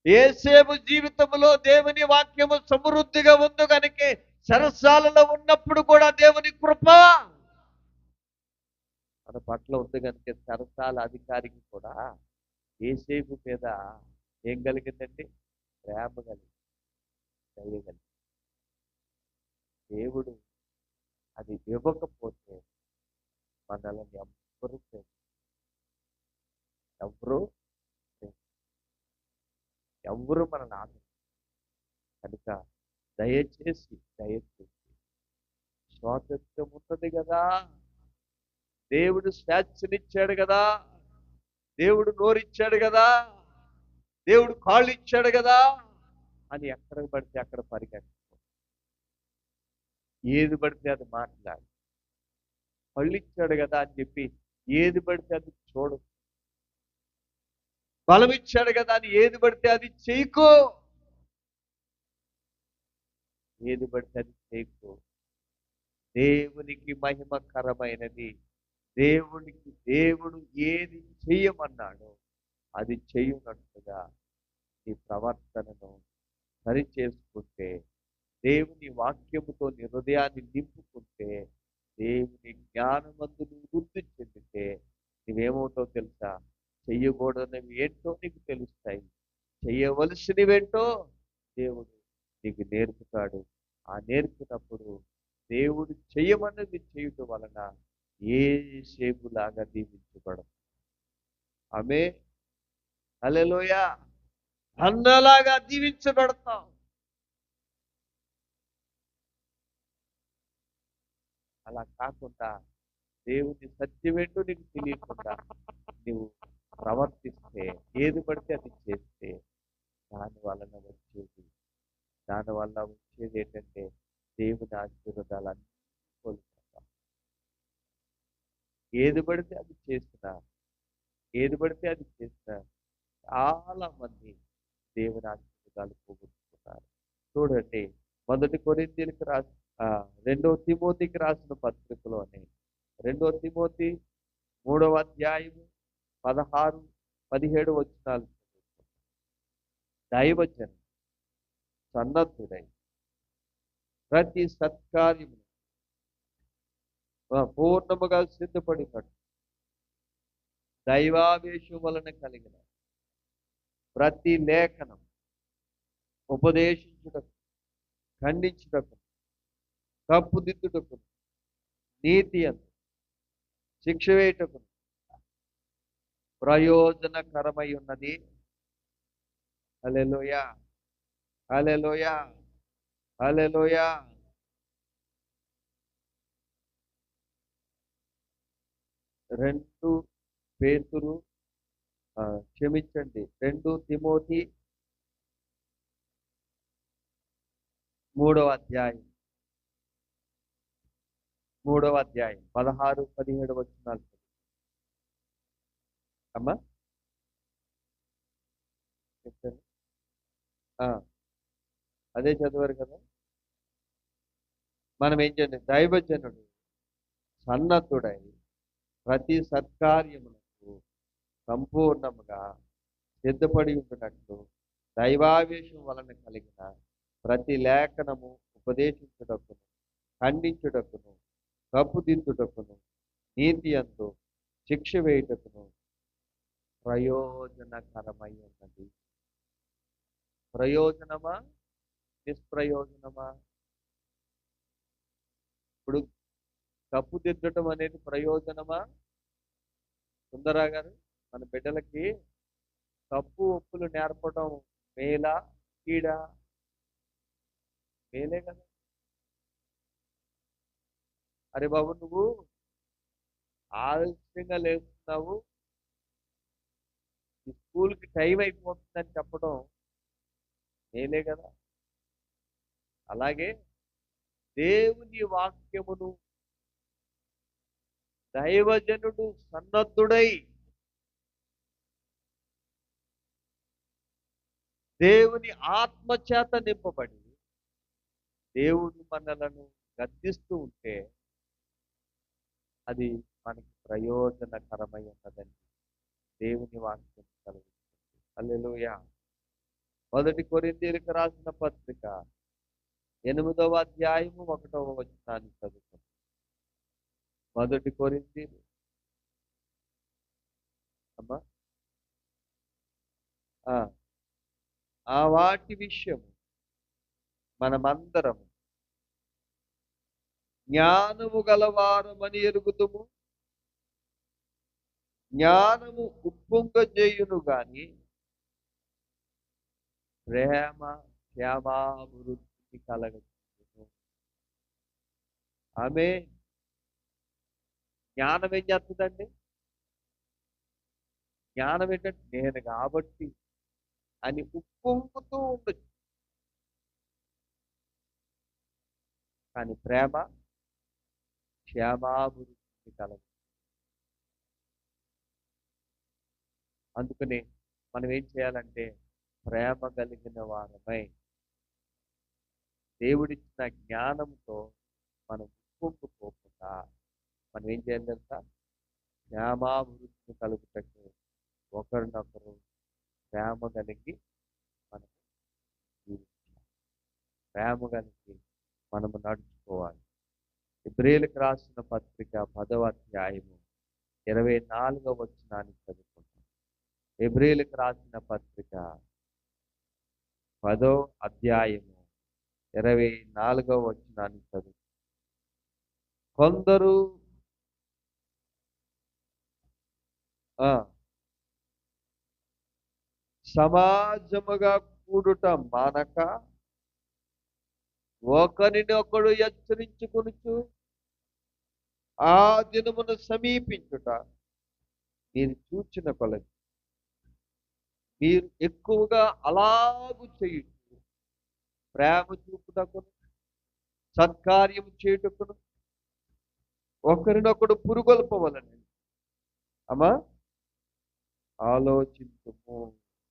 యేసేపు జీవితంలో దేవుని వాక్యము సమృద్ధిగా ఉంది కనుక సరసాలలో ఉన్నప్పుడు కూడా దేవుని కృప మన పట్ల ఉంది కనుక సరసాల అధికారికి కూడా యేసేపు మీద ఏం కలిగిందండి? ప్రేమ కలిగి, దయ కలిగి. దేవుడు అది ఇవ్వకపోతే మనల్ని ఎవ్వరూ ఎవరు ఎవరు మనల్ని ఆదరించరు. కనుక దయచేసి స్వాతంత్రం ఉన్నది కదా, దేవుడు స్వేచ్ఛనిచ్చాడు కదా, దేవుడు నోరిచ్చాడు కదా, దేవుడు కాళ్ళు ఇచ్చాడు కదా అని ఎక్కడ పడితే అక్కడ పరిగెత్తు, ఏది పడితే అది మాట్లాడు. కళ్ళు ఇచ్చాడు కదా అని చెప్పి ఏది పడితే అది చూడు. బలం ఇచ్చాడు కదా అని ఏది పడితే అది చేయకు. ఏది పడితే అది చేయకు. దేవునికి మహిమకరమైనది, దేవుడు ఏది చెయ్యమన్నాడో అది చెయ్యునట్టుగా నీ ప్రవర్తనను సరిచేసుకుంటే, దేవుని వాక్యముతో నీ హృదయాన్ని నింపుకుంటే, దేవుని జ్ఞానమందు నువ్వు వృద్ధి చెందితే నువ్వేమవుతావు తెలుసా? చెయ్యకూడనివి ఏంటో నీకు తెలుస్తాయి, చెయ్యవలసినవేంటో దేవుడు నీకు నేర్పుతాడు. ఆ నేర్పినప్పుడు దేవుడు చెయ్యమన్నది చేయుట వలన యోసేపులాగా దీవించబడదు. ఆమె హల్లెలూయా. అన్నలాగా దీవించబడతాం. అలా కాకుండా దేవుని సత్యమేంటో నీకు తెలియకుండా నువ్వు ప్రవర్తిస్తే, ఏది పడితే అది చేస్తే దానివల్ల వచ్చేది ఏంటంటే దేవుని ఆశీర్వాదాలన్నీ కోల్పోతాం. ఏది పడితే అది చేసినా చాలా మంది దేవుని ఆశీర్వాదాలు పోగొట్టుకున్నారు. చూడండి, 1 కొరింథీయులకు రాసి 2 తిమోతికి రాసిన పత్రికలోని 2 తిమోతి 3వ అధ్యాయము 16, 17 వచనాలు. దైవజనుడు సన్నద్ధుడై ప్రతి సత్కార్యము పూర్ణముగా సిద్ధపడినట్టు దైవావేశం వలన కలిగిన ప్రతి లేఖనం ఉపదేశించుటకు, ఖండించుటకు, తప్పుదిద్దుటకు, నీతి అందు శిక్ష వేయుటకు ప్రయోజనకరమై ఉన్నది. హల్లెలూయా, హల్లెలూయా, హల్లెలూయా. 2 పేతురు 2 తిమోతి 3వ అధ్యాయం 16, 17 వచనాలు. అమ్మా చెప్పండి. అదే చదివారు కదా. మనం ఏం చేయండి? దైవజనుడు సన్నద్ధుడై ప్రతి సత్కార్యములకు సంపూర్ణముగా సిద్ధపడి ఉంటున్నట్లు దైవావేశం వలన కలిగిన ప్రతి లేఖనము ఉపదేశించుటకును, ఖండించుటకును, తప్పుదిద్దుటకును, నీతి అందు శిక్ష వేయుటకును ప్రయోజనకరమై ఉన్నది. ప్రయోజనమా నిష్ప్రయోజనమా? ఇప్పుడు తప్పుదిద్దటం అనేది ప్రయోజనమా? సుందరా గారు, మన బిడ్డలకి తప్పు ఒప్పులు నేర్పడం మేలా కీడా? మేలే కదా. అరే బాబు, నువ్వు ఆలస్యంగా లేస్తున్నావు, ఈ స్కూల్కి టైం అయిపోతుందని చెప్పడం మేలే కదా. అలాగే దేవుని వాక్యమును దైవజనుడు సన్నద్ధుడై దేవుని ఆత్మచేత నింపబడి దేవుడు మనలను గద్దిస్తూ ఉంటే అది మనకి ప్రయోజనకరమై ఉన్నదని దేవుని వాక్యం కలుగుతుంది. హల్లెలూయా. 1 కొరింథీయులకు రాసిన పత్రిక 8వ అధ్యాయము 1వ వచనాన్ని చదువుతాం. 1 కొరింథీయులు అమ్మా ఆ వాటి విషయం మనమందరం జ్ఞానము గలవారమని ఎరుగుదుము. జ్ఞానము ఉప్పొంగజేయును గాని ప్రేమ క్షేమాభివృద్ధి కలగదు. ఆమె జ్ఞానం ఏం చేస్తుందండి? జ్ఞానం ఏంటంటే నేను కాబట్టి అని ఉప్పొంగుతూ ఉండొచ్చు. కానీ ప్రేమ క్షేమాభివృద్ధి కలగదు. అందుకని మనం ఏం చేయాలంటే ప్రేమ కలిగిన వారమై దేవుడిచ్చిన జ్ఞానంతో మనం ఉప్పొంగిపోకుండా మనం ఏం చేయాలి తెలుసా? క్షేమాభివృద్ధి కలుగుటట్టు ఒకరినొకరు ప్రేమ కలిగి మనం జీవించాలి. ప్రేమ కలిగి మనము నడుచుకోవాలి. హెబ్రీయులకు రాసిన పత్రిక 10వ అధ్యాయము 24వ వచనాన్ని చదువుకుంటాం. హెబ్రీయులకు రాసిన పత్రిక 10వ అధ్యాయము 24వ వచనాన్ని చదువు. కొందరు సమాజముగా కూడుట మానక ఒకరినొకడు హెచ్చరించుకొనుచు ఆ దినమును సమీపించుట మీరు చూచిన కొలది మీరు ఎక్కువగా అలాగు చేయుచు ప్రేమ చూపుటకును సత్కార్యము చేయుటకును ఒకరినొకడు పురుగొల్పవలని అమ్మా ఆలోచించుము.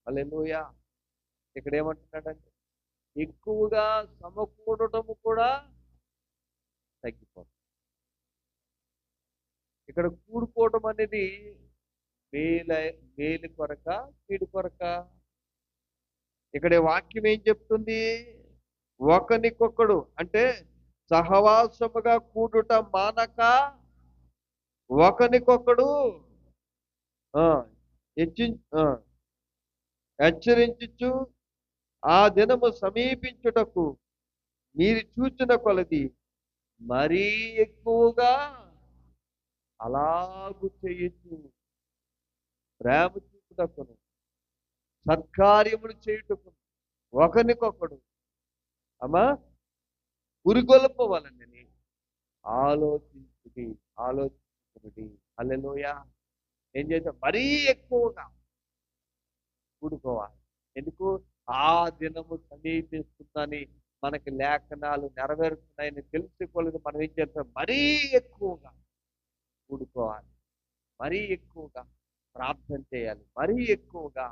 హల్లెలూయా. ఇక్కడ ఏమంటున్నాడంటే ఎక్కువగా సమకూడటము కూడా తగ్గిపోతుంది. ఇక్కడ కూడుకోవడం అనేది మేలు కొరక కీడు కొరక? ఇక్కడ వాక్యం ఏం చెప్తుంది? ఒకనికొకడు అంటే సహవాసముగా కూడుట మానక ఒకనికొకడు హెచ్చరించుచు ఆ దినము సమీపించుటకు మీరు చూచిన కొలది మరీ ఎక్కువగా అలాగు చేయొచ్చు. ప్రేమ చూపుటకును సత్కార్యములు చేయుటకును ఒకరికొకడు పురిగొల్పవలనని ఆలోచించుడి. హల్లెలూయా. ఏం చేద్దాం? మరీ ఎక్కువగా కూడుకోవాలి. ఎందుకు? ఆ దినము సమీపిస్తుందని మనకి లేఖనాలు నెరవేరుతున్నాయని తెలుసుకోలేదు. మనం ఏం చేస్తాం? మరీ ఎక్కువగా కూడుకోవాలి, మరీ ఎక్కువగా ప్రార్థన చేయాలి, మరీ ఎక్కువగా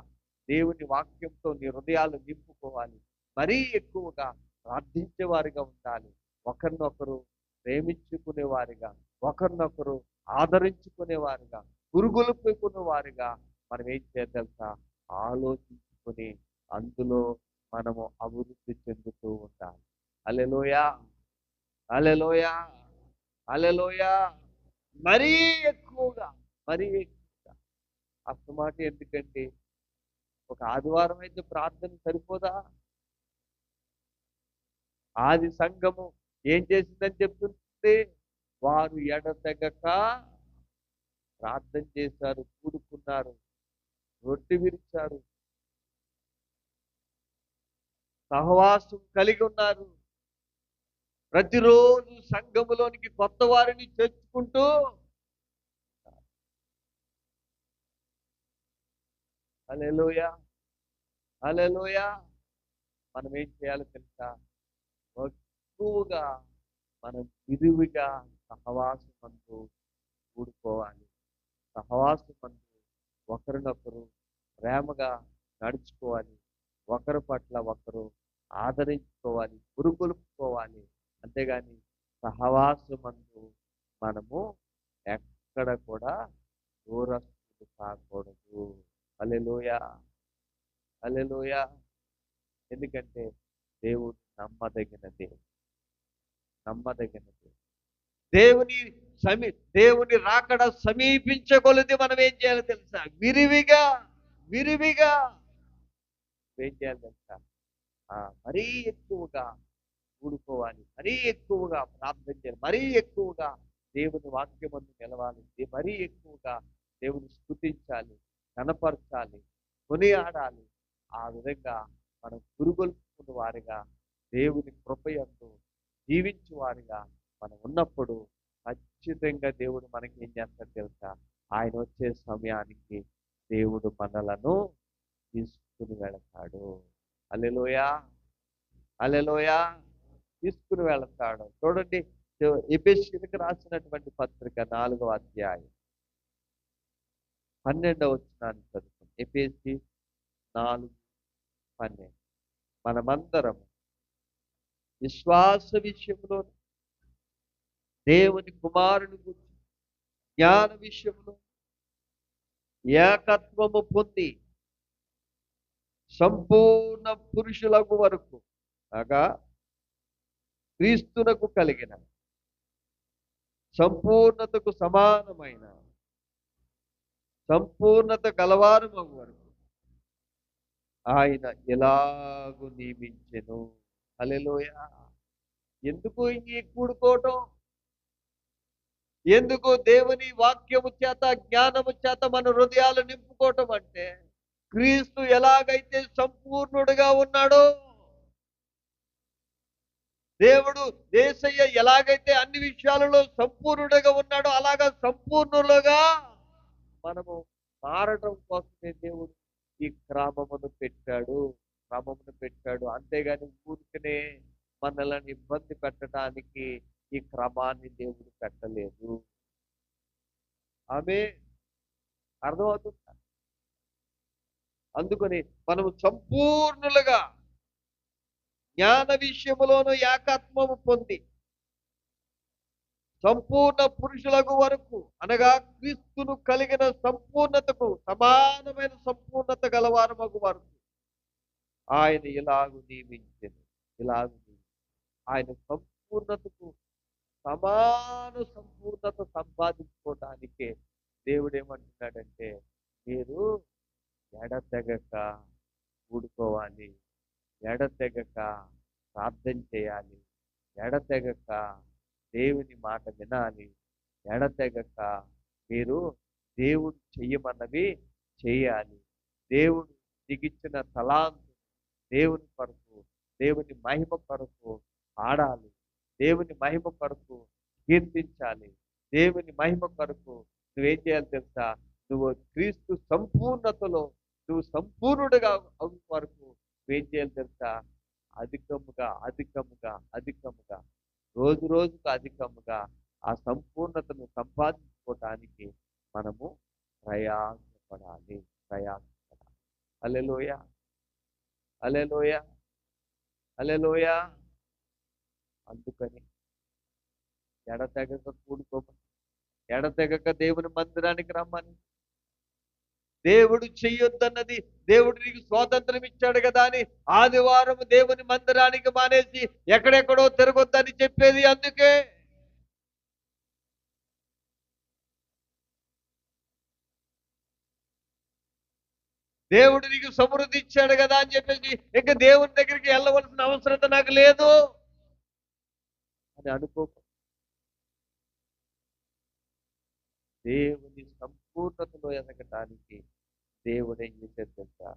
దేవుని వాక్యంతో నీ హృదయాలు నింపుకోవాలి, మరీ ఎక్కువగా ప్రార్థించేవారిగా ఉండాలి, ఒకరినొకరు ప్రేమించుకునేవారిగా, ఒకరినొకరు ఆదరించుకునేవారిగా, పురుగులుపుకునేవారిగా మనం ఏం చేయాలి? ఆలోచించుకొని అందులో మనము అభివృద్ధి చెందుతూ ఉండాలి. హల్లెలూయా, హల్లెలూయా, హల్లెలూయా. మరీ ఎక్కువగా అస్తమాట. ఎందుకంటే ఒక ఆదివారం అయితే ప్రార్థన సరిపోదా? ఆది సంఘము ఏం చేసిందని చెప్తుంది? వారు ఎడతెగక ప్రార్థన చేశారు, కూడుకున్నారు, రొట్టె విరిచారు, సహవాసం కలిగి ఉన్నారు. ప్రతిరోజు సంఘములోనికి కొత్త వారిని చేర్చుకుంటూ హల్లెలూయా, హల్లెలూయా. మనం ఏం చేయాలో తెలుసా? ఎక్కువగా మనం విరివిగా సహవాసమందు కూడుకోవాలి. సహవాసమందు ఒకరినొకరు ప్రేమగా నడుచుకోవాలి, ఒకరి పట్ల ఒకరు ఆదరించుకోవాలి, పురుగొల్పుకోవాలి. అంతేగాని సహవాసమందు మనము ఎక్కడ కూడా దూరస్తులు కాకూడదు. హల్లెలూయా, హల్లెలూయా. ఎందుకంటే దేవుడు నమ్మదగిన దేవుని రాకడ సమీపించగలది. మనం ఏం చేయాలో తెలుసా? విరివిగా నువ్వేం చేయాలి తెలుసా? మరీ ఎక్కువగా కూడుకోవాలి, మరీ ఎక్కువగా ప్రార్థన చేయాలి, మరీ ఎక్కువగా దేవుని వాక్యమందు నిలవాలి, మరీ ఎక్కువగా దేవుని స్తుతించాలి, కనపరచాలి, కొనియాడాలి. ఆ విధంగా మనం పురుగొల్పుకున్న వారిగా దేవుని కృపయందు జీవించు వారిగా మనం ఉన్నప్పుడు ఖచ్చితంగా దేవుడు మనకి ఏం చేస్తాడు తెలుసా? ఆయన వచ్చే సమయానికి దేవుడు మనలను తీసుకుని వెళతాడు. హల్లెలూయా, హల్లెలూయా. తీసుకుని వెళతాడు. చూడండి, ఎఫెసీయులకు రాసినటువంటి పత్రిక 4వ అధ్యాయం 12వ వచనాన్ని చదువుకుందాం. ఎఫెసీ 4:12. మనమందరం విశ్వాస విషయంలో దేవుని కుమారుని గురించి జ్ఞాన విషయంలో ఏకత్వము పొంది సంపూర్ణ పురుషులకు వరకు అనగా క్రీస్తునకు కలిగిన సంపూర్ణతకు సమానమైన సంపూర్ణత గలవారు మగు వరకు ఆయన ఎలాగూ నియమించెను. హల్లెలూయా. ఎందుకు ఈ కూడుకోవటం? ఎందుకు దేవుని వాక్యము చేత జ్ఞానము చేత మన హృదయాలు నింపుకోవటం అంటే, క్రీస్తు ఎలాగైతే సంపూర్ణుడిగా ఉన్నాడో, దేవుడు యేసయ్య ఎలాగైతే అన్ని విషయాలలో సంపూర్ణుడిగా ఉన్నాడో అలాగా సంపూర్ణులుగా మనము మారటం కోసమే దేవుడు ఈ క్రమమును పెట్టాడు. అంతేగాని ఊరికనే మనల్ని ఇబ్బంది పెట్టడానికి ఈ క్రమాన్ని దేవుడు పెట్టలేదు. ఆమె అర్థమవుతుందా? అందుకని మనము సంపూర్ణులుగా జ్ఞాన విషయములోను ఏకత్వము పొంది సంపూర్ణ పురుషులకు వరకు అనగా క్రీస్తును కలిగిన సంపూర్ణతకు సమానమైన సంపూర్ణత గలవారమగు వరకు ఆయన ఇలాగు నియమించింది. ఆయన సంపూర్ణతకు సమాన సంపూర్ణత సంపాదించుకోవటానికే దేవుడు ఏమంటున్నాడంటే, మీరు ఎడతెగక కూడుకోవాలి, ఎడతెగక ప్రార్థన చేయాలి, ఎడతెగక దేవుని మాట వినాలి, ఎడతెగక మీరు దేవుడు చెయ్యమన్నవి చేయాలి. దేవుడు దిగిచ్చిన తలాంతు దేవుని కొరకు, దేవుని మహిమ కొరకు పాడాలి, దేవుని మహిమ కొరకు కీర్తించాలి, దేవుని మహిమ కొరకు నువ్వేం చేయాలి తెలుసా? నువ్వు క్రీస్తు సంపూర్ణతలో నువ్వు సంపూర్ణుడిగా అవు వరకు నువ్వేం చేయాలి తెలుసా? అధికముగా రోజు రోజుకు అధికముగా ఆ సంపూర్ణతను సంపాదించుకోవటానికి మనము ప్రయాసపడాలి. హల్లెలూయా, హల్లెలూయా, హల్లెలూయా. అందుకని ఎడతెగక కూడుకోమని, ఎడతెగక దేవుని మందిరానికి రమ్మని. దేవుడు చెయ్యొద్దన్నది, దేవుడు నీకు స్వాతంత్రం ఇచ్చాడు కదా అని ఆదివారం దేవుని మందిరానికి మానేసి ఎక్కడెక్కడో తిరగొద్దని చెప్పేది అందుకే. దేవుడు నీకు సమృద్ధి ఇచ్చాడు కదా అని చెప్పేసి ఇంకా దేవుని దగ్గరికి వెళ్ళవలసిన అవసరత నాకు లేదు అని అనుకోకు. దేవుని సంపూర్ణతలో ఎదగటానికి దేవుడు ఏం చేశాడు తెలుసా?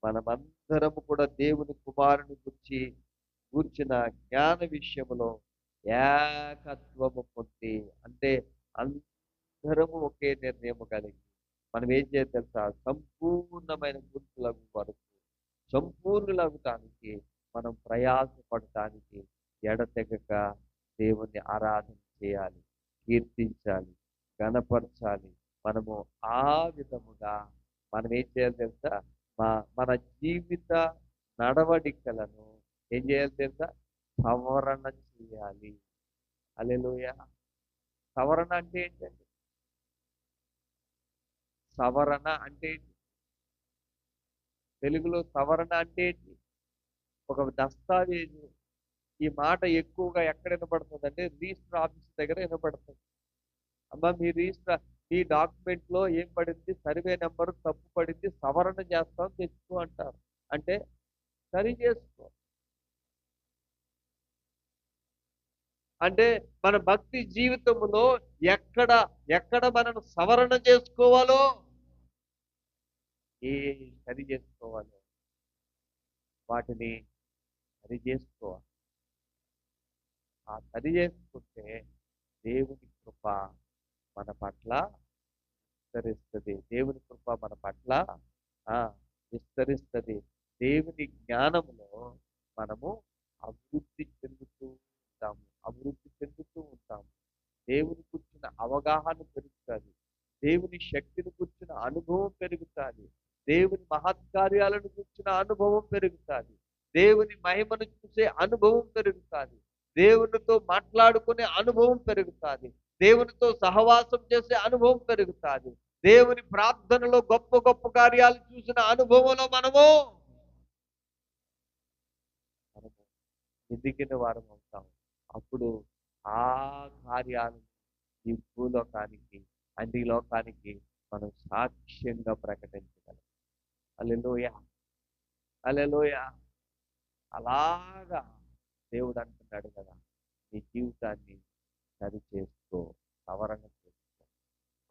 మనమందరము కూడా దేవుని కుమారుని కూర్చిన జ్ఞాన విషయంలో ఏకత్వము పొంది, అంటే అందరము ఒకే నిర్ణయం కలిగి మనం ఏం చేయాలి తెలుసా? సంపూర్ణమైన గుర్తులకు వరకు సంపూర్ణులవటానికి మనం ప్రయాసపడటానికి ఎడతెగక దేవుని ఆరాధన చేయాలి, కీర్తించాలి, గణపరచాలి. మనము ఆ విధముగా మనం ఏం చేయాలి తెలుసా? మన జీవిత నడవడికలను ఏం చేయాలి తెలుసా? సవరణ చేయాలి. హల్లెలూయా. సవరణ అంటే ఏంటండి? సవరణ అంటే ఏంటి? తెలుగులో సవరణ అంటే ఏంటి? ఒక దస్తావేజు. ఈ మాట ఎక్కువగా ఎక్కడ వినపడుతుంది అంటే రిజిస్టర్ ఆఫీస్ దగ్గర వినపడుతుంది. అమ్మా మీ డాక్యుమెంట్ లో ఏం పడింది, సర్వే నెంబర్ తప్పు పడింది, సవరణ చేస్తాం తెచ్చుకో అంటారు. అంటే సరి చేసుకో. అంటే మన భక్తి జీవితంలో ఎక్కడ ఎక్కడ మనం సవరణ చేసుకోవాలో, ఏ సరి చేసుకోవాలో వాటిని సరి చేసుకోవాలి. ఆ సరి చేసుకుంటే దేవుని కృప మన పట్ల విస్తరిస్తుంది. దేవుని కృప మన పట్ల ఆ విస్తరిస్తుంది. దేవుని జ్ఞానంలో మనము అభివృద్ధి చెందుతూ ఉంటాము. అభివృద్ధి చెందుతూ ఉంటాము. దేవుని కూర్చున్న అవగాహన పెరుగుతుంది. దేవుని శక్తిని కూర్చున్న అనుభవం పెరుగుతుంది. దేవుని మహత్కార్యాలను కూర్చున్న అనుభవం పెరుగుతుంది. దేవుని మహిమను చూసే అనుభవం పెరుగుతుంది. దేవునితో మాట్లాడుకునే అనుభవం పెరుగుతుంది. దేవునితో సహవాసం చేసే అనుభవం పెరుగుతుంది. దేవుని ప్రార్థనలో గొప్ప గొప్ప కార్యాలు చూసిన అనుభవంలో మనము ఎదిగిన వారం అవుతాము. అప్పుడు ఆ కార్యాలను ఈ భూలోకానికి అన్ని లోకానికి మనం సాక్ష్యంగా ప్రకటించగలం. హల్లెలూయా, హల్లెలూయా. అలాగా దేవుడు అంటున్నాడు కదా, నీ జీవితాన్ని సరి చేసుకో, సవరణ చేసుకో.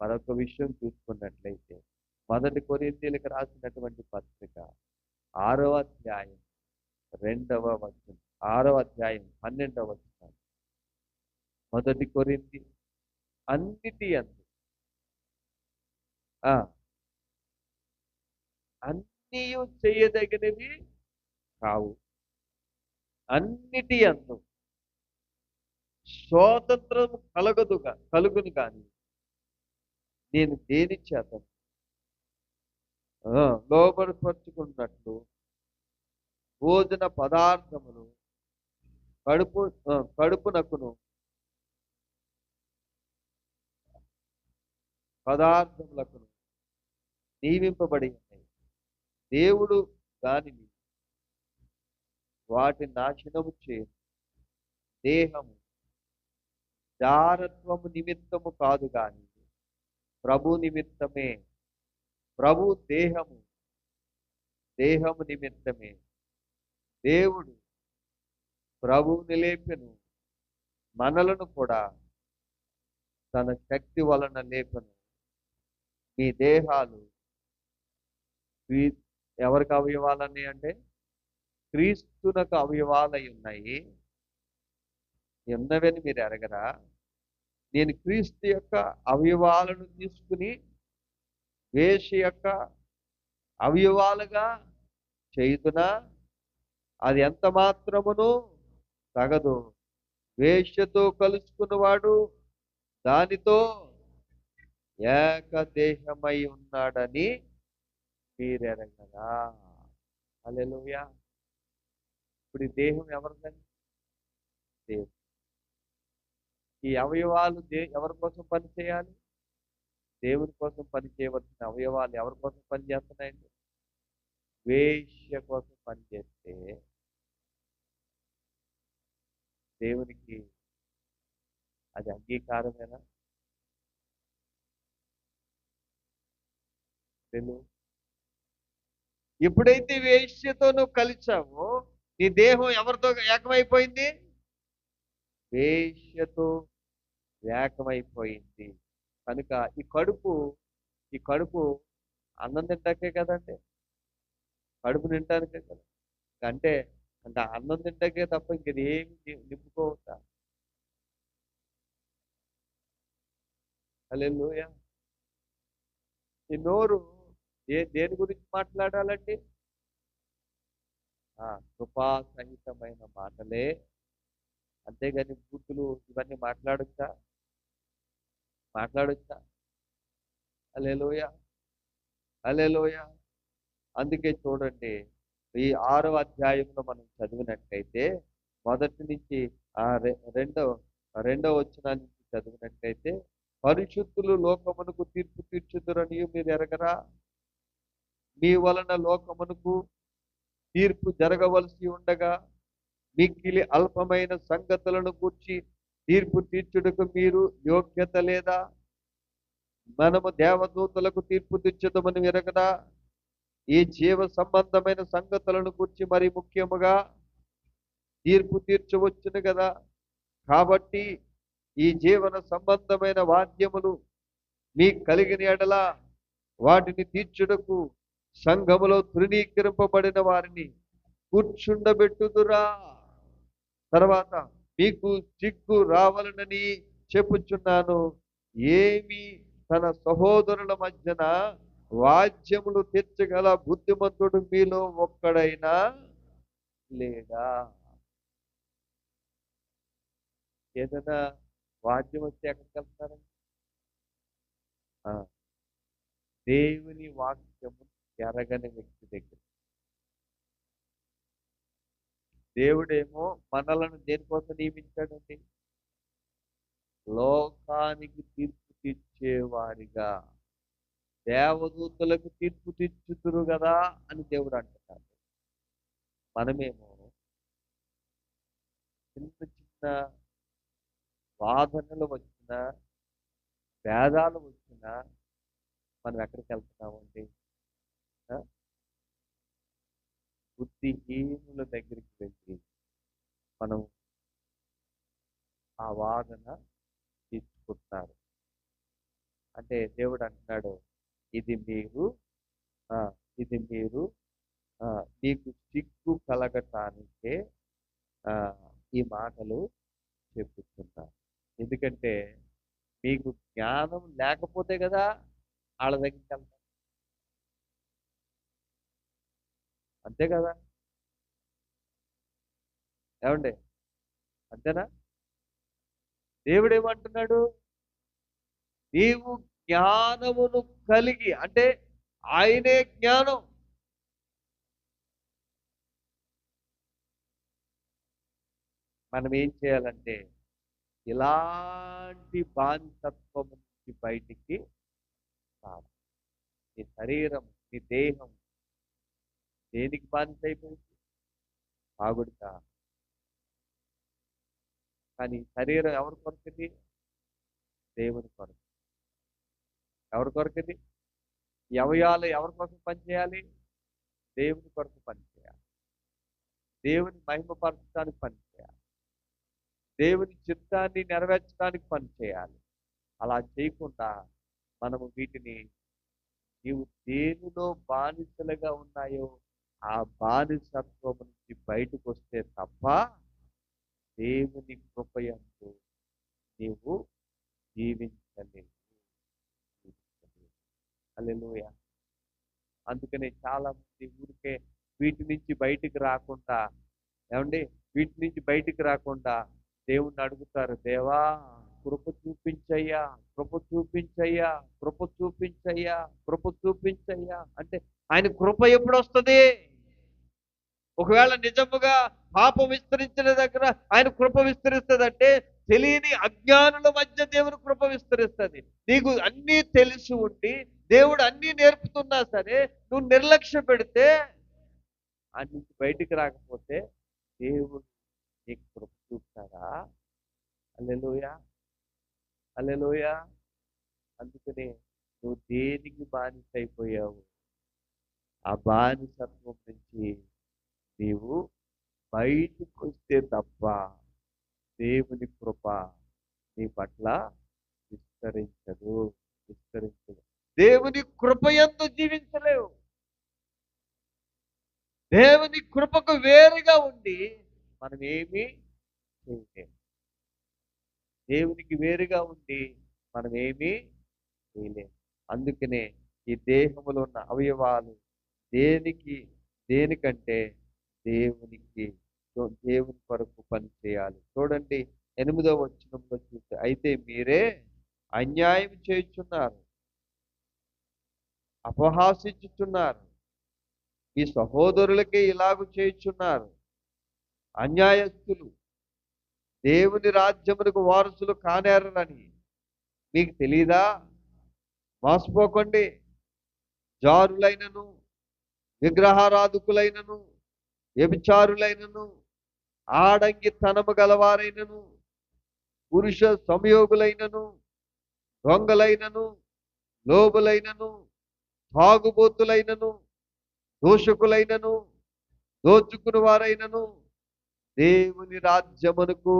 మరొక విషయం చూసుకున్నట్లయితే 1 కొరింథీయులకు రాసినటువంటి పత్రిక 6వ అధ్యాయం 2వ వచనం, 6వ అధ్యాయం 12వ వచనం. 1 కొరింథీ అన్నిటి యందు అన్నీ చేయదగినవి కావు, అన్నిటి యందు స్వాతంత్రము కలుగును కానీ నేను దేని చేత లోబడిపరుచుకున్నట్లు భోజన పదార్థములు కడుపునకును పదార్థములకును నియమింపబడి ఉన్నాయి. దేవుడు దానిని వాటి నాశనము చేయు. దేహము జారత్వము నిమిత్తము కాదు కానీ ప్రభు నిమిత్తమే. ప్రభు దేహము నిమిత్తమే. దేవుడు ప్రభువుని లేపెను, మనలను కూడా తన శక్తి వలన లేపెను. మీ దేహాలు ఎవరికి అవయవాలని అంటే క్రీస్తునకు అవయవాలై ఉన్నాయి. ఉన్నవని మీరు ఎరగరా? నేను క్రీస్తు యొక్క అవయవాలను తీసుకుని వేశ్య యొక్క అవయవాలుగా చేయుదునా? అది ఎంత మాత్రమును తగదు. వేశ్యతో కలుసుకున్నవాడు దానితో ఏకదేహమై ఉన్నాడని మీరెరగరా? హల్లెలూయా. ఇప్పుడు ఈ దేహం ఎవరిదని? దేవుడు. ఈ అవయవాలు ఎవరి కోసం పని చేయాలి? దేవుని కోసం పని చేయవలసిన అవయవాలు ఎవరి కోసం పని చేస్తున్నాయండి? వేశ్య కోసం పని చేస్తే దేవునికి అది అంగీకారమేనా? ఎప్పుడైతే వేశ్యతో నువ్వు కలిసావో నీ దేహం ఎవరితో ఏకమైపోయింది? వేశ్యతో ఏకమైపోయింది. కనుక ఈ కడుపు అన్నం తింటాకే కదండి, కడుపు నింటానికే కదా. అంటే అన్నం తింటాకే తప్ప ఇంకేది ఏమి నింపుకోవద్దా? హల్లెలూయా. ఈ నోరు దేని గురించి మాట్లాడాలండి? కృపా సహితమైన మాటలే. అంతేగాని బూతులు ఇవన్నీ మాట్లాడొచ్చా? హల్లెలూయా, హల్లెలూయా. అందుకే చూడండి, ఈ 6వ అధ్యాయంలో మనం చదివినట్లయితే మొదటి నుంచి రెండవ వచనం నుంచి చదివినట్లయితే, పరిశుద్ధులు లోకమునకు తీర్పు తీర్చుదురని మీరు ఎరగరా? మీ వలన లోకమునకు తీర్పు జరగవలసి ఉండగా మిక్కిలి అల్పమైన సంగతులను గూర్చి తీర్పు తీర్చుటకు మీరు యోగ్యత లేదా? మనము దేవదూతలకు తీర్పు తీర్చుదామని ఎరగదా? ఈ జీవ సంబంధమైన సంగతులను గురించి మరి ముఖ్యముగా తీర్పు తీర్చవచ్చును కదా. కాబట్టి ఈ జీవన సంబంధమైన వాద్యములు మీకు కలిగిన ఎడల వాటిని తీర్చుటకు సంఘములో తృణీకరింపబడిన వారిని కూర్చుండబెట్టుదురా. తర్వాత మీకు సిగ్గు రావాలనని చెప్పుచున్నాను. ఏమి తన సహోదరుల మధ్యన వాద్యములు తెచ్చగల బుద్ధిమంతుడు మీలో ఒక్కడైనా లేడా? ఏదైనా వాద్యం వస్తే ఎక్కడికి వెళ్తారండి? దేవుని వాక్యము ఎరగని వ్యక్తి దగ్గర. దేవుడేమో మనలను దేనికోసం నియమించాడండి? లోకానికి తీర్పు తీర్చేవారిగా, దేవదూతలకు తీర్పు తీర్చుతురు కదా అని దేవుడు అంటున్నాడు. మనమేమో చిన్న చిన్న వాదనలు వచ్చినా, భేదాలు వచ్చినా మనం ఎక్కడికి వెళ్తున్నామండి? బుద్ధిహీనుల దగ్గరికి వెళ్ళి మనం ఆ వాదన తీసుకుంటున్నారు. అంటే దేవుడు అంటున్నాడు, ఇది మీరు మీకు సిగ్గు కలగటానికే ఈ మాటలు చెప్పుతున్నారు. ఎందుకంటే మీకు జ్ఞానం లేకపోతే కదా వాళ్ళ దగ్గరికి వెళ్తాం. అంతే కదా, ఏమండి? అంతేనా? దేవుడు ఏమంటున్నాడు? నీవు జ్ఞానమును కలిగి, అంటే ఆయనే జ్ఞానం. మనం ఏం చేయాలంటే ఇలాంటి బానిసత్వం నుంచి బయటికి రావాలి. నీ శరీరం, నీ దేహం దేనికి బానిస అయిపోయింది? తాగుడుకా. కానీ శరీరం ఎవరి కొరకది? దేవుని కొరకు. ఎవరి కొరకది? అవయవాలు ఎవరి కోసం పనిచేయాలి? దేవుని కొరకు పనిచేయాలి. దేవుని మహిమపరచడానికి పనిచేయాలి. దేవుని చిత్తాన్ని నెరవేర్చడానికి పనిచేయాలి. అలా చేయకుండా మనము వీటిని, నీవు దేనిలో బానిసలుగా ఉన్నాయో ఆ బానిసత్వం నుంచి బయటకు వస్తే తప్ప దేవుని కృపయందు నీవు జీవించలేవు. హల్లెలూయా. అందుకనే చాలా మంది ఊరికే వీటి నుంచి బయటికి రాకుండా, ఏమండి, వీటి నుంచి బయటికి రాకుండా దేవుణ్ణి అడుగుతారు, దేవా కృప చూపించయ్యా, కృప చూపించయ్యా, కృప చూపించయ్యా, కృప చూపించయ్యా. అంటే ఆయన కృప ఎప్పుడు వస్తుంది? ఒకవేళ నిజముగా పాపం విస్తరించిన దగ్గర ఆయన కృప విస్తరిస్తుందంటే తెలియని అజ్ఞానుల మధ్య దేవుని కృప విస్తరిస్తుంది. నీకు అన్నీ తెలిసి ఉండి దేవుడు అన్నీ నేర్పుతున్నా సరే నువ్వు నిర్లక్ష్య పెడితే, ఆ నుంచి బయటికి రాకపోతే దేవుడు నీకు కృప చూపుతారా? హల్లెలూయా, హల్లెలూయా. అందుకనే నువ్వు దేనికి బానిస అయిపోయావు? ఆ బానిసత్వం నుంచి నీవు బయటికి వస్తే తప్ప దేవుని కృప నీ పట్ల విస్తరించదు. దేవుని కృపయందు జీవించలేవు. దేవుని కృపకు వేరుగా ఉండి మనం ఏమీ చేయలేము. దేవునికి వేరుగా ఉండి మనం ఏమీ చేయలేము. అందుకనే ఈ దేహములో ఉన్న అవయవాలు దేనికంటే దేవుని కొరకు పని చేయాలి. చూడండి 8వ వచనంలో చూస్తే, అయితే మీరే అన్యాయం చేయుచున్నారు, అపహాసించుచున్నారు, మీ సహోదరులకే ఇలాగు చేయుచున్నారు. అన్యాయస్తులు దేవుని రాజ్యమునకు వారసులు కానేరని మీకు తెలీదా? మోసపోకండి. జారులైనను, విగ్రహారాధకులైనను, వ్యభిచారులైనను, ఆడంగి తనము గలవారైనను, పురుష సంయోగులైనను, దొంగలైనను, లోబులైనను, తాగుబోతులైనను, దోషకులైనను దోచుకుని వారైనను దేవుని రాజ్యమునకు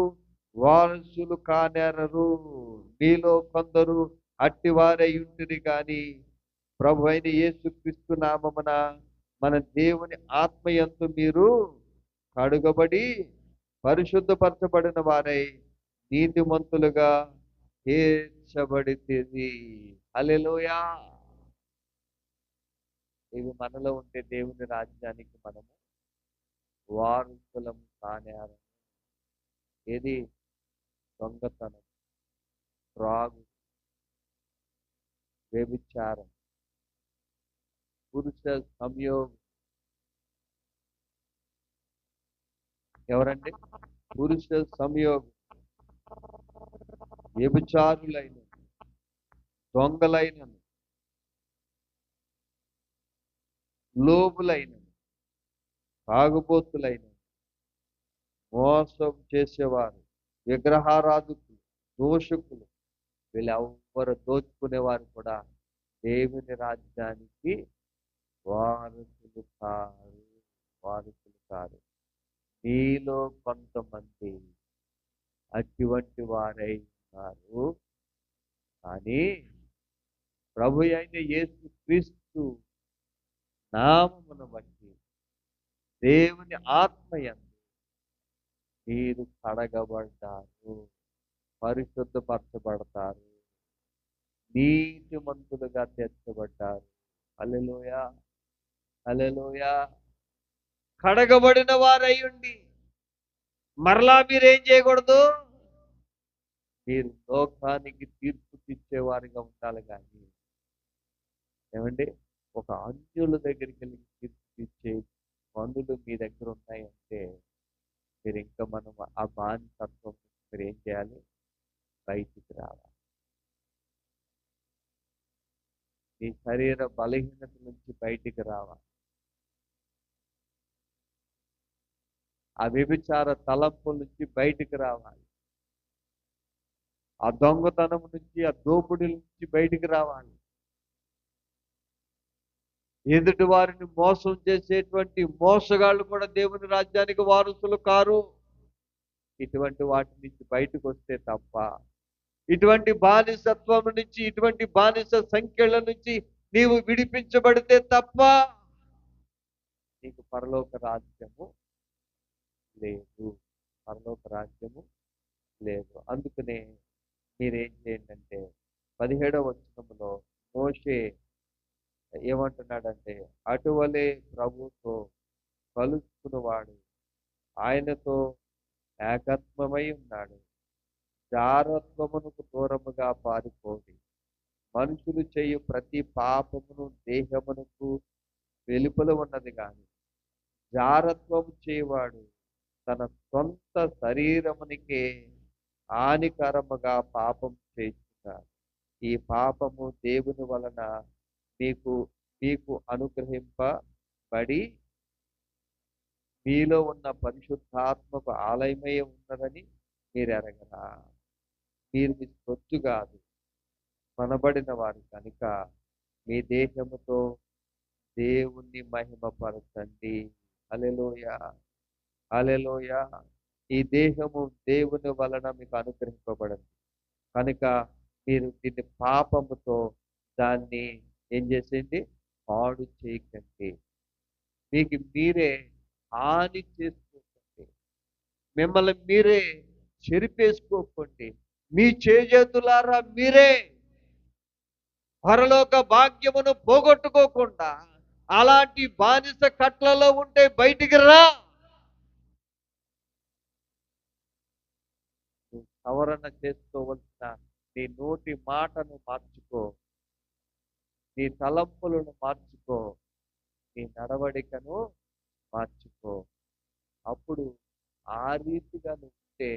వారసులు కానేరరు. మీలో కొందరు అట్టివారై ఉంటుని కానీ ప్రభు అయిన యేసుక్రీస్తు నామమున మన దేవుని ఆత్మయందు మీరు కడుగబడి పరిశుద్ధపరచబడిన వారై నీతిమంతులుగా తీర్చబడితిరి. హల్లెలూయా. ఇవి మనలో ఉంటే దేవుని రాజ్యానికి మనము వారసులం కానేరం. ఏది? దొంగతనం, త్రాగు, వ్యభిచారం, పురుష సంయోగం. ఎవరండి? పురుష సంయోగం, వ్యభిచారులైన, దొంగలైన, లోబులైన, తాగుబోతులైన, మోసం చేసేవారు, విగ్రహారాధకులు, దోషకులు, వీళ్ళెవ్వరు దోచుకునేవారు కూడా దేవుని రాజ్యానికి వారసులు కారు. వారసులు కారు. మీలో కొంతమంది అటువంటి వారై ఉన్నారు. కానీ ప్రభు అయిన యేసు క్రీస్తు నామమును బట్టి దేవుని ఆత్మయందు మీరు కడగబడ్డారు, పరిశుద్ధపరచబడతారు, నీతిమంతులుగా తీర్చబడ్డారు. హల్లెలూయా. హల్లెలూయా. కడగబడిన వారై ఉండి మరలా మీరేం చేయకూడదు? మీరు లోకానికి తీర్పు తీర్చేవారిగా ఉండాలి. కానీ ఏమండి, ఒక అన్యుల దగ్గరికి వెళ్ళి తీర్పు తీర్చే పనులు మీ దగ్గర ఉన్నాయంటే మీరు ఇంకా మనం ఆ బానిసత్వం మీరు ఏం చేయాలి? బయటికి రావాలి. మీ శరీర బలహీనత నుంచి బయటికి రావాలి. ఆ వ్యభిచార తలంపుల నుంచి బయటికి రావాలి. ఆ దొంగతనం నుంచి, ఆ దోపిడీ నుంచి బయటికి రావాలి. ఎదుటి వారిని మోసం చేసేటువంటి మోసగాళ్ళు కూడా దేవుని రాజ్యానికి వారసులు కారు. ఇటువంటి వాటి నుంచి బయటకు వస్తే తప్ప, ఇటువంటి బానిసత్వం నుంచి, ఇటువంటి బానిస సంఖ్యల నుంచి నీవు విడిపించబడితే తప్ప నీకు పరలోక రాజ్యము లేదు. పరలోక రాజ్యము లేదు. అందుకనే మీరేం చేయండి అంటే 17వ వచనంలో మోషే ఏమంటున్నాడంటే, అటువలే ప్రభుతో కలుసుకున్నవాడు ఆయనతో ఏకత్వమై ఉన్నాడు. జారత్వమునకు దూరముగా పారిపోడి మనుషులు చేయు ప్రతి పాపమును దేహమునకు వెలుపల ఉన్నది కానీ జారత్వము చేయవాడు తన సొంత శరీరమునికే హానికరముగా పాపం చేస్తున్నారు. ఈ పాపము దేవుని వలన మీకు మీకు అనుగ్రహింపబడి మీలో ఉన్న పరిశుద్ధాత్మకు ఆలయమై ఉన్నదని మీరు ఎరగరా? మీరు మీ సొత్తు కాదు, కొనబడిన వారు కనుక మీ దేహముతో దేవుణ్ణి మహిమపరచండి. హల్లెలూయా. హల్లెలూయా. ఈ దేహము దేవుని వలన మీకు అనుగ్రహింపబడింది కనుక మీరు దీన్ని పాపముతో దాన్ని ఏం చేసేయండి? పాడు చేయకండి. మీకు మీరే హాని చేసుకోకండి. మిమ్మల్ని మీరే చెరిపేసుకోకండి. మీ చేజేతులారా మీరే పరలోక భాగ్యమును పోగొట్టుకోకుండా అలాంటి బానిస కట్లలో ఉంటే బయటికి రా. సవరణ చేసుకోవలసిన నీ నోటి మాటను మార్చుకో, నీ తలంపులను మార్చుకో, నీ నడవడికను మార్చుకో. అప్పుడు ఆ రీతిగా నువ్వుంటే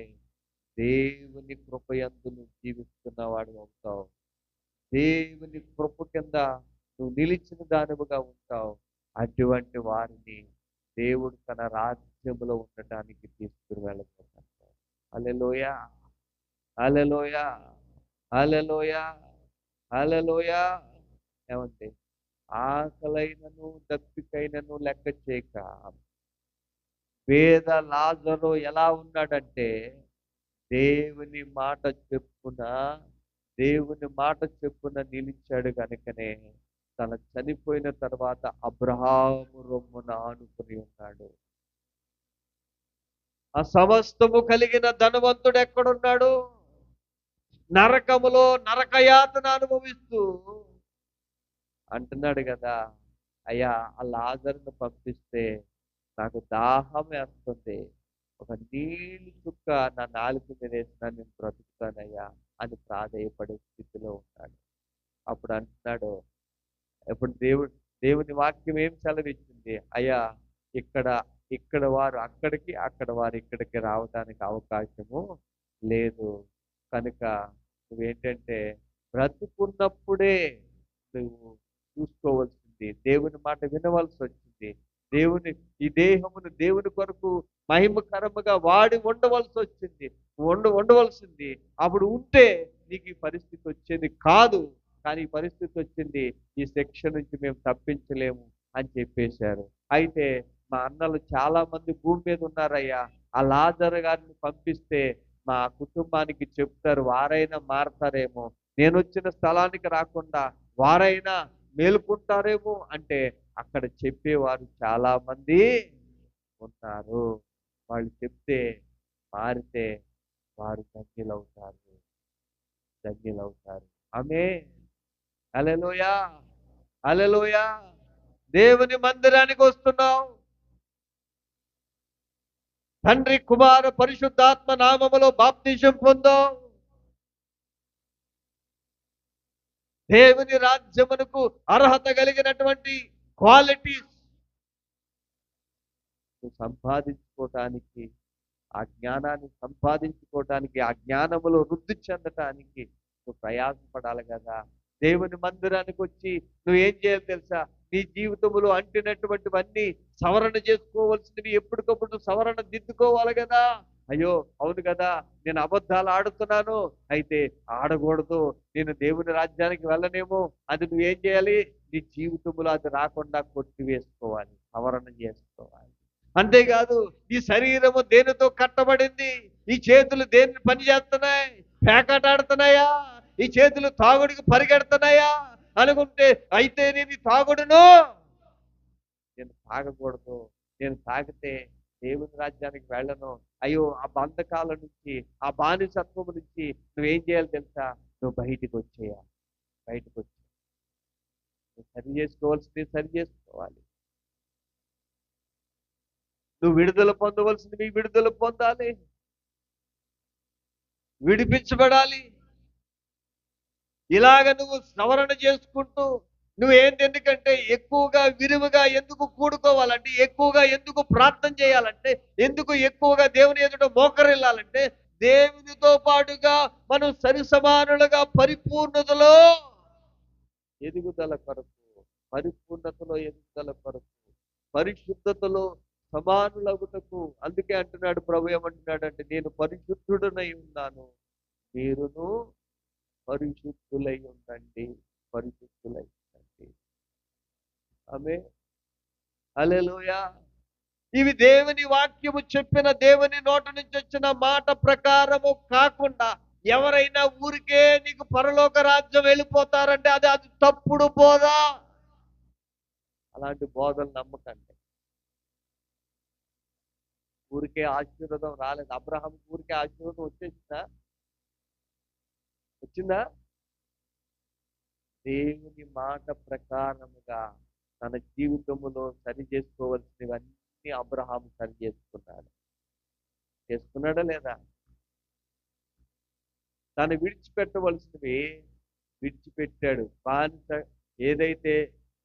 దేవుని కృపయందు నువ్వు జీవిస్తున్నవాడు అవుతావు. దేవుని కృప కింద నువ్వు నిలిచిన దానివిగా ఉంటావు. అటువంటి వారిని దేవుడు తన రాజ్యములో ఉండటానికి తీసుకుని వెళ్ళబోతాడు. హల్లెలూయా. హల్లెలూయా. హల్లెలూయా. హల్లెలూయా. ఏమంటే ఆకలైనను దప్పికైనను లెక్క చేయక పేద లాజరు ఎలా ఉన్నాడంటే దేవుని మాట చెప్పున దేవుని మాట చెప్పున నిలిచాడు కనుకనే తన చనిపోయిన తర్వాత అబ్రహాము రొమ్మున ఆనుకుని ఉన్నాడు. ఆ సమస్తము కలిగిన ధనవంతుడు ఎక్కడున్నాడు? నరకములో నరకయాతన అనుభవిస్తూ అంటున్నాడు కదా, అయ్యా ఆ లాజరును పంపిస్తే నాకు దాహం వేస్తుంది, ఒక నీళ్ళు చుక్క నా నాలుక మీద వేసినా నేను బ్రతుకుతానయ్యా అని ప్రాధేయపడే స్థితిలో ఉన్నాడు. అప్పుడు అంటున్నాడు, ఇప్పుడు దేవుని వాక్యం ఏం సెలవిచ్చింది? అయ్యా ఇక్కడ ఇక్కడ వారు అక్కడికి, అక్కడ వారు ఇక్కడికి రావడానికి అవకాశము లేదు. కనుక నువ్వేంటంటే బ్రతుకున్నప్పుడే నువ్వు చూసుకోవాల్సింది, దేవుని మాట వినవలసి వచ్చింది, ఈ దేహమును దేవుని కొరకు మహిమకరముగా వాడి ఉండవలసింది. అప్పుడు ఉంటే నీకు ఈ పరిస్థితి వచ్చేది కాదు. కానీ ఈ పరిస్థితి వచ్చింది, ఈ శిక్ష నుంచి మేము తప్పించలేము అని చెప్పేశారు. అయితే మా అన్నలు చాలా మంది భూమి మీద ఉన్నారయ్యా, ఆ లాజరు గారిని పంపిస్తే మా కుటుంబానికి చెప్తారు, వారైనా మారతారేమో, నేను వచ్చిన స్థలానికి రాకుండా వారైనా మేలుకుంటారేమో అంటే అక్కడ చెప్పేవారు చాలా మంది ఉన్నారు. వాళ్ళు చెప్తే మారితే వారు ధన్యులవుతారు. ఆమేన్. హల్లెలూయా, హల్లెలూయా. దేవుని మందిరానికి వస్తున్నావు, తండ్రి కుమార పరిశుద్ధాత్మ నామములో బాప్తిజం పొందావు, దేవుని రాజ్యమునకు అర్హత కలిగినటువంటి క్వాలిటీస్ సంపాదించుకోవటానికి, ఆ జ్ఞానాన్ని సంపాదించుకోవటానికి, ఆ జ్ఞానములో వృద్ధి చెందటానికి నువ్వు ప్రయాసపడాలి కదా. దేవుని మందిరానికి వచ్చి నువ్వేం చేయాలి తెలుసా? నీ జీవితంలో అంటినటువంటివన్నీ సవరణ చేసుకోవాల్సినవి ఎప్పటికప్పుడు సవరణ దిద్దుకోవాలి కదా. అయ్యో అవును కదా, నేను అబద్ధాలు ఆడుతున్నాను, అయితే ఆడకూడదు, నేను దేవుని రాజ్యానికి వెళ్ళనేమో, అది నువ్వేం చేయాలి? నీ జీవితంలో అది రాకుండా కొట్టివేసుకోవాలి, సవరణ చేసుకోవాలి. అంతేకాదు, ఈ శరీరము దేనితో కట్టబడింది? ఈ చేతులు దేన్ని పని చేస్తున్నాయి? పేకాటాడుతున్నాయా? ఈ చేతులు తాగుడికి పరిగెడుతున్నాయా అనుకుంటే, అయితే నేను తాగుడును నేను తాగకూడదు, నేను తాగితే దేవుని రాజ్యానికి వెళ్ళను. అయ్యో ఆ బంధకాల నుంచి, ఆ బానిసత్వం నుంచి నువ్వేం చేయాలి తెలుసా? నువ్వు బయటికి వచ్చేయాలి. నువ్వు సరి చేసుకోవాల్సింది సరి చేసుకోవాలి. నువ్వు విడుదల పొందవలసింది విడుదల పొందాలి, విడిపించబడాలి. ఇలాగ నువ్వు సవరణ చేసుకుంటూ ఎందుకంటే ఎక్కువగా విరివిగా ఎందుకు కూడుకోవాలంటే, ఎక్కువగా ఎందుకు ప్రార్థన చేయాలంటే, ఎందుకు ఎక్కువగా దేవుని ఎదుట మోకరిల్లాలంటే, దేవునితో పాటుగా మనం సరి సమానులుగా పరిపూర్ణతలో ఎదుగుదల కొరకు, పరిపూర్ణతలో ఎదుగుదల కొరకు, పరిశుద్ధతలో సమానులగుటకు. అందుకే అంటున్నాడు ప్రభు, ఏమంటున్నాడంటే, నేను పరిశుద్ధుడనై ఉన్నాను, మీరును పరిశుద్ధులై ఉండండి. ఆమేన్. హల్లెలూయా. ఇవి దేవుని వాక్యము చెప్పిన, దేవుని నోట నుంచి వచ్చిన మాట ప్రకారము కాకుండా ఎవరైనా ఊరికే నీకు పరలోక రాజ్యం వెళ్ళిపోతారంటే అది తప్పుడు బోధ. అలాంటి బోధలు నమ్మకండి. ఊరికే ఆశీర్వాదం రాలేదు. అబ్రహాం ఊరికే ఆశీర్వాదం వచ్చిందా? దేవుని మాట ప్రకారముగా తన జీవితంలో సరి చేసుకోవలసినవన్నీ అబ్రహాం సరి చేసుకున్నాడా లేదా? తను విడిచిపెట్టవలసినవి విడిచిపెట్టాడు. బానిస ఏదైతే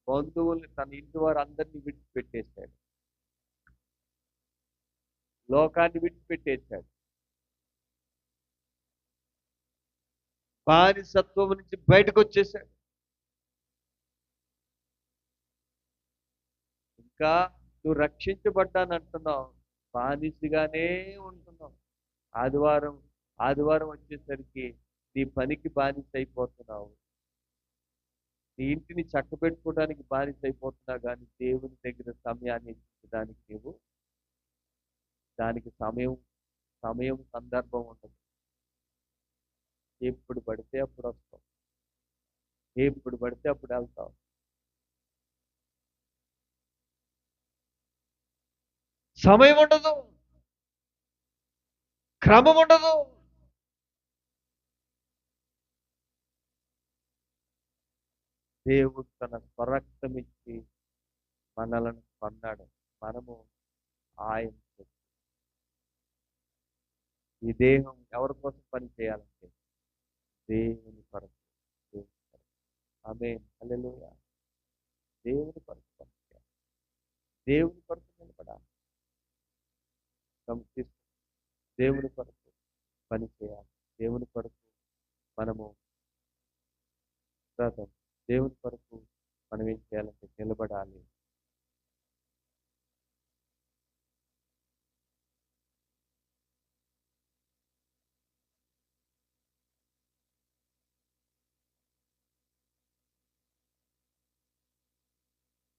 బంధువుల్ని, తన ఇంటి వారు అందరినీ విడిచిపెట్టేశాడు, లోకాన్ని విడిచిపెట్టేశాడు, బానిసత్వం నుంచి బయటకు వచ్చేసాడు. ఇంకా నువ్వు రక్షించబడ్డానంటున్నావు, బానిసగానే ఉంటున్నావు. ఆదివారం వచ్చేసరికి నీ పనికి బానిస అయిపోతున్నావు. నీ ఇంటిని చక్కబెట్టుకోవడానికి బానిస అయిపోతున్నా కానీ దేవుని దగ్గర సమయాన్ని ఇచ్చడానికి నీవు దానికి సమయం సందర్భం ఉండదు. ఎప్పుడు పడితే అప్పుడు వస్తావు, ఎప్పుడు పడితే అప్పుడు వెళ్తావు. సమయం ఉండదు, క్రమం ఉండదు. దేవుడు తన స్వరక్తం ఇచ్చి మనలను కొన్నాడు. మనము ఆయన సొత్తు. ఈ దేహం ఎవరి కోసం పని చేయాలంటే దేవుని కొరకు. దేవుని కొరకు. ఆమేన్. హల్లెలూయా. దేవుని కొరకు పని చేయాలి, దేవుని కొరకు నిలబడాలి. దేవుని కొరకు పని చేయాలి, దేవుని కొరకు మనము దేవుని కొరకు మనం ఏం చేయాలంటే నిలబడాలి.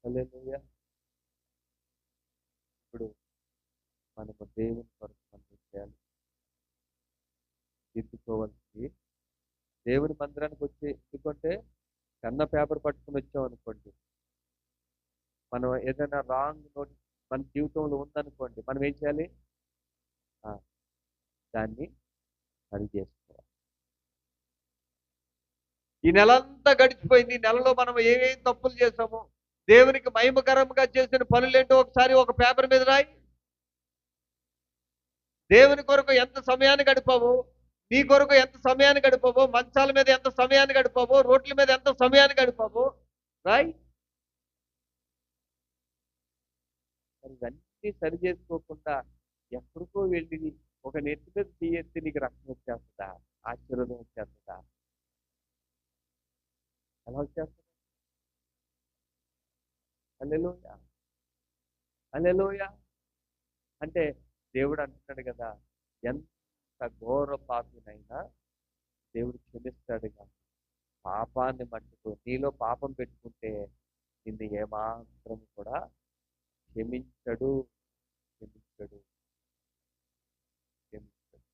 హల్లెలూయా. ఇప్పుడు మనము దేవుని కొరకు మనం ఏం చేయాలి? దిద్దుకోవాల్సి దేవుని మందిరానికి వచ్చి, ఎందుకంటే కన్న పేపర్ పట్టుకుని వచ్చాం అనుకోండి, మనం ఏదైనా రాంగ్ నోట్ మన జీవితంలో ఉందనుకోండి, మనం ఏం చేయాలి? దాన్ని సరి చేసుకోవాలి. ఈ నెలంతా గడిచిపోయింది. ఈ నెలలో మనం ఏమేం తప్పులు చేసామో, దేవునికి మహిమకరంగా చేసిన పనులేంటో ఒకసారి ఒక పేపర్ మీద రాయి. దేవుని కొరకు ఎంత సమయాన్ని గడిపావో, నీ కొరకు ఎంత సమయాన్ని గడిపావో, మంచాల మీద ఎంత సమయాన్ని గడిపావో, రోడ్ల మీద ఎంత సమయాన్ని గడిపావో రాయి. ఇవన్నీ సరి చేసుకోకుండా ఎక్కడికో వెళ్ళి ఒక నెత్తి మీద తీయెత్తి నీకు రక్తం వచ్చేస్తుందా? ఆశీర్వాదం వచ్చేస్తుందా? ఎలా వచ్చేస్తుంది? హల్లెలూయా, హల్లెలూయా. అంటే దేవుడు అంటున్నాడు కదా, ఎంత ఘోర పాపినైనా దేవుడు క్షమిస్తాడు. కానీ పాపాన్ని మట్టుకు నీలో పాపం పెట్టుకుంటే నిన్ను ఏమాత్రం కూడా క్షమించడు. క్షమించడు, క్షమించడు.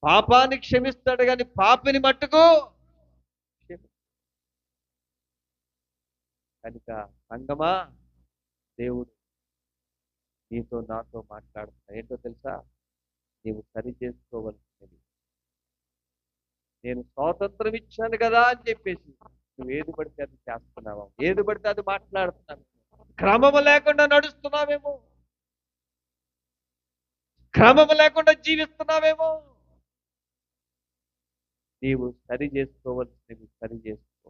పాపాన్ని క్షమిస్తాడు కానీ పాపిని మట్టుకు క్షమిస్తాడు. కనుక సంగమా, దేవుడు నీతో నాతో మాట్లాడుతున్నా. ఏంటో తెలుసా? నీవు సరి చేసుకోవలసినది. నేను స్వాతంత్రం ఇచ్చాను కదా అని చెప్పేసి నువ్వు ఏది పడితే అది చేస్తున్నావా? ఏది పడితే అది మాట్లాడుతున్నావు. క్రమము లేకుండా నడుస్తున్నావేమో, క్రమము లేకుండా జీవిస్తున్నావేమో. నీవు సరి చేసుకోవలసినవి సరి చేసుకో.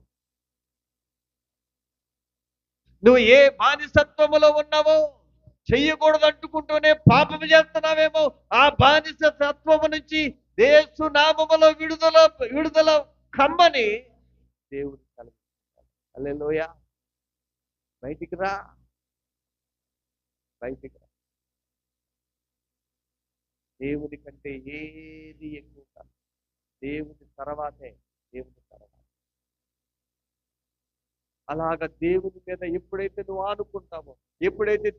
నువ్వు ఏ బానిసత్వములో ఉన్నావో, చెయ్యకూడదు అంటుకుంటూనే పాపము చేస్తున్నావేమో, ఆ బానిస తత్వము నుంచి యేసు నామములో విడుదల కమ్మని దేవుడు కలుగుతాడు. హల్లెలూయా. బయటికి రా, బయటికి రా. దేవుని కంటే ఏది ఎక్కువ కాదు. దేవుని తర్వాతే, దేవుని తర్వాత. అలాగ దేవుని మీద ఎప్పుడైతే నువ్వు ఆనుకుంటావో, ఎప్పుడైతే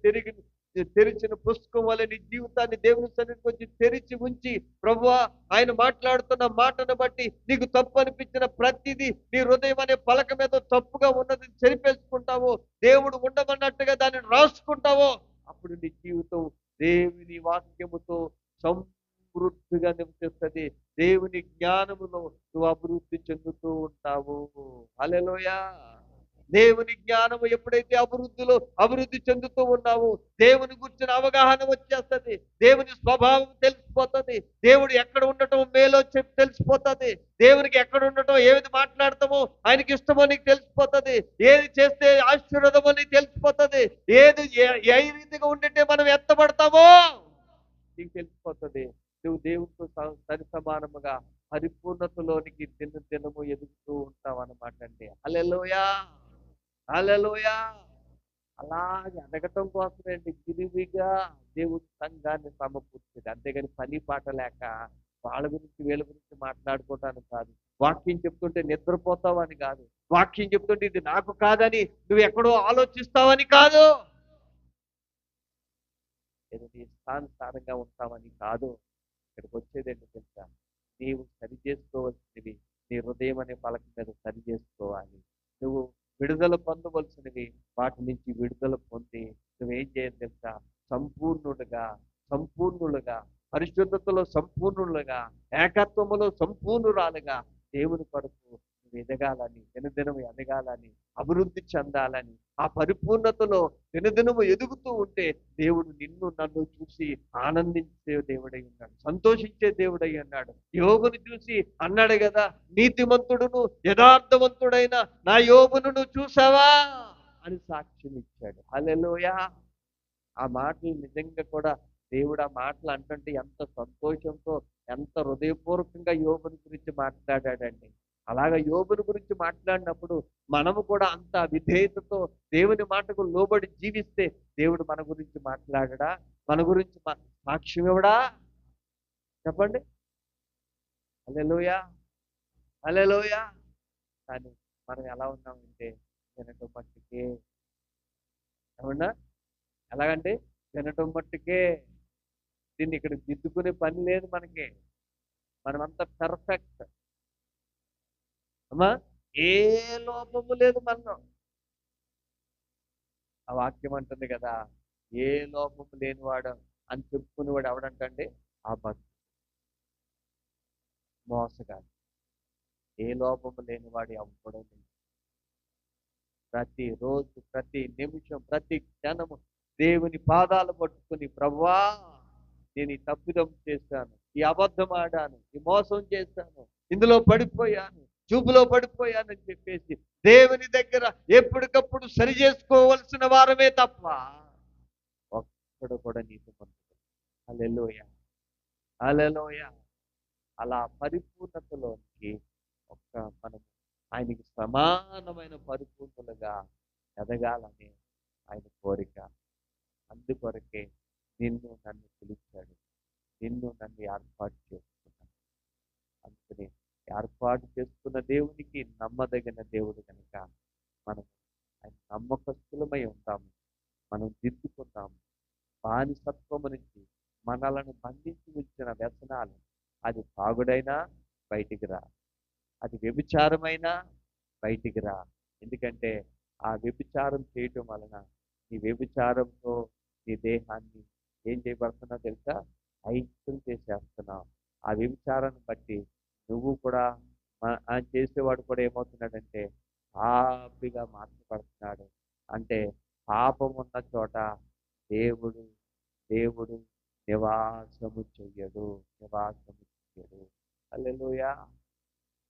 తెరిచిన పుస్తకం వల్ల నీ జీవితాన్ని దేవుని సన్నిధికి వచ్చి తెరిచి ఉంచి, ప్రభువా ఆయన మాట్లాడుతున్న మాటను బట్టి నీకు తప్పు అనిపించిన ప్రతిదీ నీ హృదయం అనే పలక మీద తప్పుగా ఉన్నది చెరిపేసుకుంటావో, దేవుడు ఉండమన్నట్టుగా దాన్ని రాసుకుంటావో, అప్పుడు నీ జీవితం దేవుని వాక్యముతో సమృద్ధిగా నివసిస్తుంది. దేవుని జ్ఞానములో నువ్వు అభివృద్ధి చెందుతూ ఉంటావు. హల్లెలూయా. దేవుని జ్ఞానము ఎప్పుడైతే అభివృద్ధి చెందుతూ ఉన్నావు, దేవుని గురించిన అవగాహన వచ్చేస్తుంది. దేవుని స్వభావం తెలిసిపోతుంది. దేవుడు ఎక్కడ ఉండటం మేలో తెలిసిపోతుంది. దేవునికి ఎక్కడ ఉండటం, ఏది మాట్లాడతామో ఆయనకి ఇష్టమో నీకు తెలిసిపోతుంది. ఏది చేస్తే ఆశీర్వాదమో నీకు తెలిసిపోతుంది. ఏది ఏ రీతిగా ఉండింటే మనం ఎత్తబడతామో నీకు తెలిసిపోతుంది. నువ్వు దేవునితో సరి సమానముగా పరిపూర్ణతలోనికి దినము ఎదుగుతూ ఉంటావు అన్నమాట అండి. హల్లెలూయా, హల్లెలూయా. అలాగే అడగటం కోసమే అండి గిరివిగా దేవుడి సంఘాన్ని సమకూర్చేది. అంతేగాని పని పాట లేక వాళ్ళ గురించి వీళ్ళ గురించి మాట్లాడుకోవటానికి కాదు. వాక్యం చెప్తుంటే నిద్రపోతావు అని కాదు. వాక్యం చెప్తుంటే ఇది నాకు కాదని నువ్వు ఎక్కడో ఆలోచిస్తావని కాదు, ఏదో నీ స్థానస్థానంగా ఉంటావని కాదు. ఇక్కడికి వచ్చేది ఏంటో తెలుసా? నీవు సరి చేసుకోవాల్సినవి నీ హృదయం అనే పలక మీద సరి చేసుకోవాలి. నువ్వు విడుదల పొందవలసినవి వాటి నుంచి విడుదల పొంది నువ్వేం చేయాలి తెలుసా? సంపూర్ణుడుగా, సంపూర్ణులుగా, పరిశుద్ధతలో సంపూర్ణులుగా, ఏకత్వములో సంపూర్ణురాలుగా దేవుని కొరకు నువ్వు ఎదగాలని, దినదినము ఎదగాలని, అభివృద్ధి చెందాలని, ఆ పరిపూర్ణతలో దినదినము ఎదుగుతూ ఉంటే దేవుడు నిన్ను నన్ను చూసి ఆనందించే దేవుడై ఉన్నాడు, సంతోషించే దేవుడై ఉన్నాడు. యోబుని చూసి అన్నాడు కదా, నీతిమంతుడును యథార్థవంతుడైన నా యోబును నువ్వు చూసావా అని సాక్ష్యం ఇచ్చాడు. హల్లెలూయా. ఆ మాటలు నిజంగా కూడా దేవుడు ఆ మాటలు అంటుంటే ఎంత సంతోషంతో, ఎంత హృదయపూర్వకంగా యోబుని గురించి మాట్లాడాడండి. అలాగా యోబుని గురించి మాట్లాడినప్పుడు మనము కూడా అంత విధేయతతో దేవుని మాటకు లోబడి జీవిస్తే దేవుడు మన గురించి మాట్లాడడా? మన గురించి సాక్ష్యం ఇవ్వడా? చెప్పండి. హల్లెలూయా, హల్లెలూయా. కానీ మనం ఎలా ఉన్నామంటే వినటం మట్టుకే, ఏమన్నా ఎలాగంటే వినటం మట్టుకే. దీన్ని ఇక్కడ దిద్దుకునే పని లేదు మనకి. మనమంతా పర్ఫెక్ట్ అమ్మా, ఏ లోపము లేదు మనలో. ఆ వాక్యం అంటుంది కదా, ఏ లోపము లేనివాడు అని చెప్పుకునేవాడు ఎవడంటండి? ఆ భక్తుడు, మోసగాడు. ఏ లోపము లేనివాడు ఎవ్వడూ లేడు. ప్రతి రోజు, ప్రతి నిమిషం, ప్రతి క్షణము దేవుని పాదాలు పట్టుకుని, ప్రభువా నేను ఈ తప్పిదం చేశాను, ఈ అబద్ధం ఆడాను, ఈ మోసం చేశాను, ఇందులో పడిపోయాను, చూపులో పడిపోయానని చెప్పేసి దేవుని దగ్గర ఎప్పటికప్పుడు సరి చేసుకోవలసిన వారమే తప్ప ఒక్కడు కూడా నీతిమంతుడు. హల్లెలూయా, హల్లెలూయా. అలా పరిపూర్ణతలోనికి మనం ఆయనకి సమానమైన పరిపూర్ణులుగా ఎదగాలని ఆయన కోరిక. అందుకొరకే నిన్ను నన్ను పిలిచాడు, నిన్ను నన్ను ఏర్పాటు చేసుకున్నాడు. అందుకని ఏర్పాటు చేసుకున్న దేవునికి నమ్మదగిన దేవుడు కనుక మనం ఆయన నమ్మకస్తులమై ఉంటాము. మనం దిద్దుకుంటాము. బానిసత్వము నుంచి మనలను బంధించి ఉంచిన వ్యసనాలు, అది తాగుడైనా బయటికి రా, అది వ్యభిచారమైనా బయటికి రా. ఎందుకంటే ఆ వ్యభిచారం చేయటం వలన నీ వ్యభిచారంతో నీ దేహాన్ని ఏం చేయబడుతున్నా తెలుసా? ఐక్యం చేసేస్తున్నావు. ఆ వ్యభిచారాన్ని బట్టి నువ్వు కూడా చేసేవాడు కూడా ఏమవుతున్నాడంటే పాపిగా మార్చబడుతున్నాడు. అంటే పాపం ఉన్న చోట దేవుడు దేవుడు నివాసము చెయ్యడు, నివాసము చెయ్యడు. హల్లెలూయా,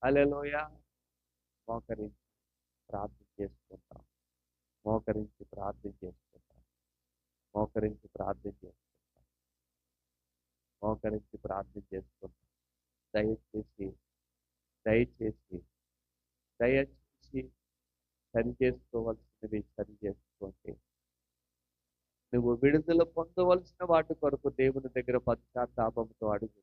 హల్లెలూయా. మోకరించి ప్రార్థన చేసుకుంటాం, మోకరించి ప్రార్థన చేసుకుంటాం, మోకరించి ప్రార్థన చేసుకుంటాం, మోకరించి ప్రార్థన చేసుకుంటాం. దయచేసి దయచేసి దయచేసి సరి చేసుకోవాల్సినవి సరి చేసుకోండి. నువ్వు విడుదల పొందవలసిన వాటి కొరకు దేవుని దగ్గర పశ్చాత్తాపంతో అడుగు.